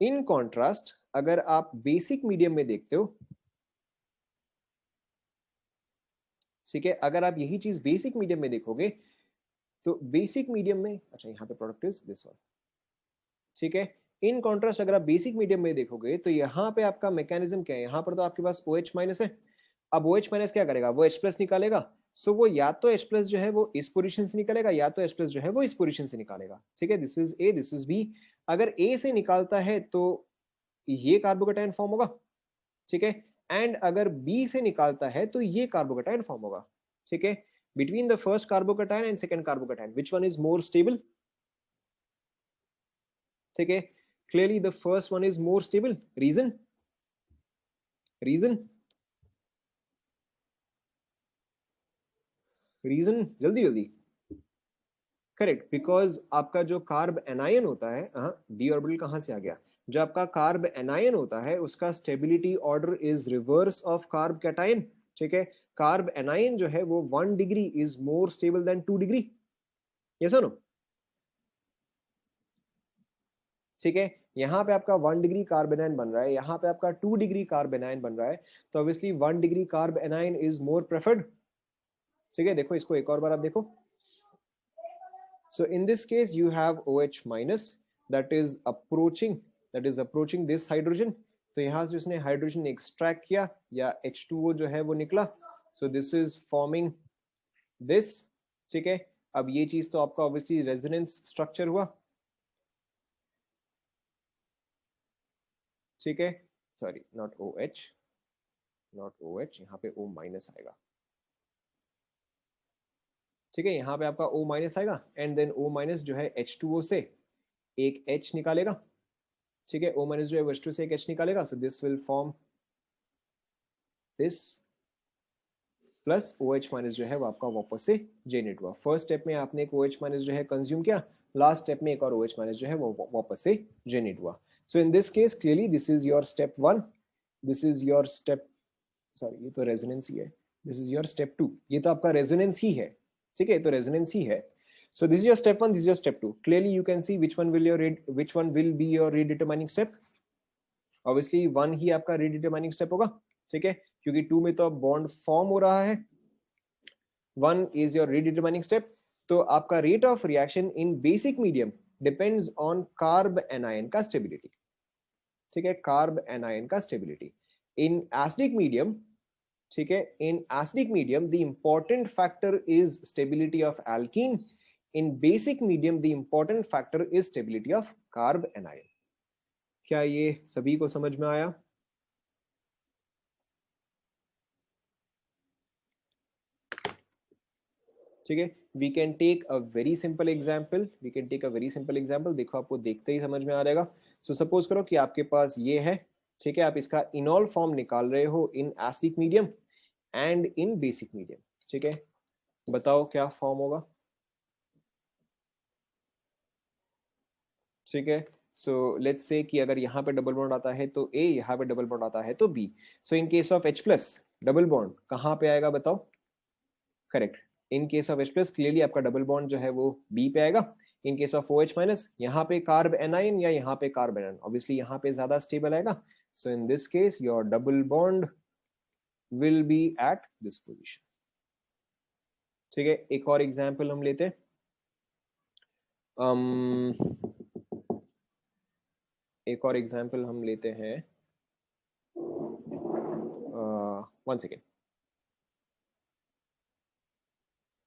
In contrast, अगर आप बेसिक मीडियम में देखते हो, ठीक है, अगर आप यही चीज बेसिक मीडियम में देखोगे तो बेसिक मीडियम में, अच्छा यहाँ पे प्रोडक्ट इज दिस वन, ठीक है। इन कॉन्ट्रास्ट अगर आप बेसिक मीडियम में देखोगे तो यहाँ पे आपका मैकेनिज्म क्या है, यहाँ पर तो आपके पास OH माइनस है। अब OH माइनस क्या करेगा, वो H प्लस निकालेगा। सो वो या तो H प्लस जो है वो इस पोजीशन से निकालेगा, या तो H प्लस जो है वो इस पोजीशन से निकालेगा, ठीक है। This is A, this is B। अगर A से निकालता है तो ये कार्बोकैटायन फॉर्म होगा, ठीक है, एंड अगर B से निकालता है तो ये कार्बोकैटायन फॉर्म होगा, ठीक है। Between the first carbocation and second carbocation which one is more stable, ठीक है। Clearly the first one is more stable. Reason, reason, reason, जल्दी जल्दी। करेक्ट, बिकॉज आपका जो कार्ब एनायन होता है, डी ऑर्बिटल कहां से आ गया, जो आपका कार्ब एनायन होता है उसका stability order is reverse of carb cation, ठीक है। कार्ब एनायन जो है वो 1 degree is more stable then 2 degree, yes और नो, ठीक है। यहाँ पे आपका 1 डिग्री कार्ब एनायन बन रहा है, यहाँ पे आपका 2 डिग्री कार्ब एनायन बन रहा है, तो obviously 1 degree carb anion is more preferred, ठीक है। देखो इसको एक और बार आप देखो। So in this case you have OH minus that is approaching this hydrogen, तो यहाँ से उसने हाइड्रोजन एक्सट्रैक्ट किया या H2O जो है वो निकला, so this is forming this, ठीक है। अब ये चीज तो आपका ऑब्वियसली रेजोनेंस स्ट्रक्चर हुआ, ठीक है, सॉरी नॉट OH, यहाँ पे O माइनस आएगा, ठीक है, यहाँ पे आपका O माइनस आएगा एंड देन O माइनस जो है H2O से एक H निकालेगा, ठीक है। O माइनस जो है H2 से एक H निकालेगा, so this will form this plus OH minus जो है वो आपका वापस से जेनरेट हुआ। फर्स्ट स्टेप में आपने एक OH माइनस जो है कंज्यूम किया, लास्ट स्टेप में एक और OH माइनस जो है वो वापस से जेनरेट हुआ। So in this case clearly this is your step 1, this is your step, sorry ये तो रेजोनेंस ही है, दिस इज योर स्टेप 2, ये तो आपका रेजोनेंस ही है, ठीक है, तो रेजोनेंस ही है। So this is your step 1, this is your step 2. Clearly you can see which one will be your redetermining step. Obviously 1 ही आपका redetermining step होगा, ठीक है, क्योंकि 2 में तो अब बॉन्ड फॉर्म हो रहा है, 1 is your redetermining step। तो आपका rate of reaction in basic medium depends on carbanion का स्टेबिलिटी, ठीक है, कार्ब एनायन का स्टेबिलिटी। इन एसिडिक मीडियम, ठीक है, in acidic medium the important factor is stability of alkene, in basic medium the important factor is stability of carbanion. क्या ये सभी को समझ में आया? ठीक है, we can take a very simple example, देखो आपको देखते ही समझ में आ जाएगा। सो सपोज करो कि आपके पास ये है, ठीक है, आप इसका इनॉल फॉर्म निकाल रहे हो इन acidic medium and in basic medium, ठीक है, बताओ क्या फॉर्म होगा, ठीक है। सो लेट्स से कि अगर यहाँ पे डबल बॉन्ड आता है तो A, यहाँ पे डबल बॉन्ड आता है तो B। So in case of H plus double bond कहाँ पे आएगा बताओ? Correct, in case of H plus clearly आपका डबल बॉन्ड जो है वो B पे आएगा। In case of OH minus यहाँ पे कार्ब एनाइन या यहाँ पे कार्ब एनाइन, ऑब्वियसली यहाँ पे ज्यादा स्टेबल आएगा। So in this case your double bond will be at this position, ठीक है। एक और एग्जाम्पल हम लेते हैं, एक और एग्जाम्पल हम लेते हैं, 1 सेकेंड।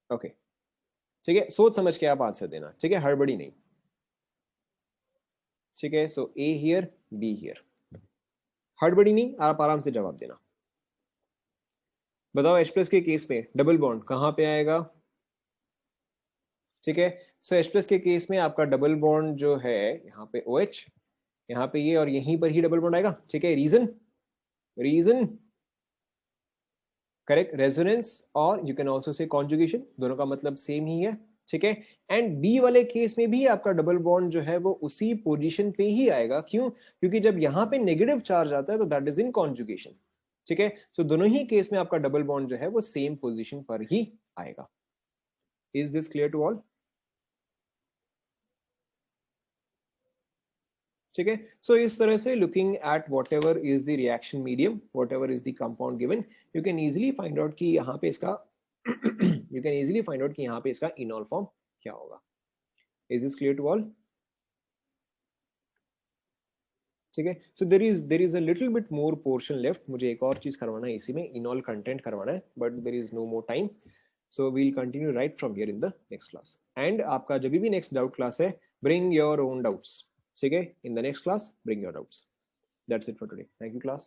ओके, ठीक है, सोच समझ के आप आंसर देना, ठीक है, हड़बड़ी नहीं, ठीक है। So A here, be here, हड़बड़ी नहीं, आप आराम से जवाब देना। बताओ H+ के केस में डबल बॉन्ड कहाँ पे आएगा? ठीक है, सो H+ के केस में आपका डबल बॉन्ड जो है यहाँ पे OH, यहाँ पे ये, और यहीं पर ही डबल बॉन्ड आएगा, ठीक है। रीजन, रीजन करेक्ट, रेजोनेंस, और you can also say conjugation, दोनों का मतलब सेम ही है, ठीक है। एंड बी वाले केस में भी आपका डबल बॉन्ड जो है वो उसी पोजीशन पे ही आएगा, क्यों? क्योंकि जब यहाँ पे नेगेटिव चार्ज आता है तो दैट इज इन कॉन्जुगेशन, ठीक है। सो दोनों ही केस में आपका डबल बॉन्ड जो है वो सेम पोजीशन पर ही आएगा। Is this clear to all? ठीक है, सो इस तरह से looking at whatever is the reaction medium, whatever is the compound given, you can easily find out कि यहाँ पे इसका you can easily find out कि यहाँ पे इसका इनॉल फॉर्म क्या होगा। Is this clear to all? ठीक है, so there is a little bit more portion left, मुझे एक और चीज करवाना है इसी में, इनॉल कंटेंट करवाना है, but there is no more time, so we'll continue right from here in the next class. And आपका जब भी नेक्स्ट डाउट क्लास है, ब्रिंग योर ओन डाउट्स, ठीक है, in the next class bring your doubts. That's it for today. Thank you, class.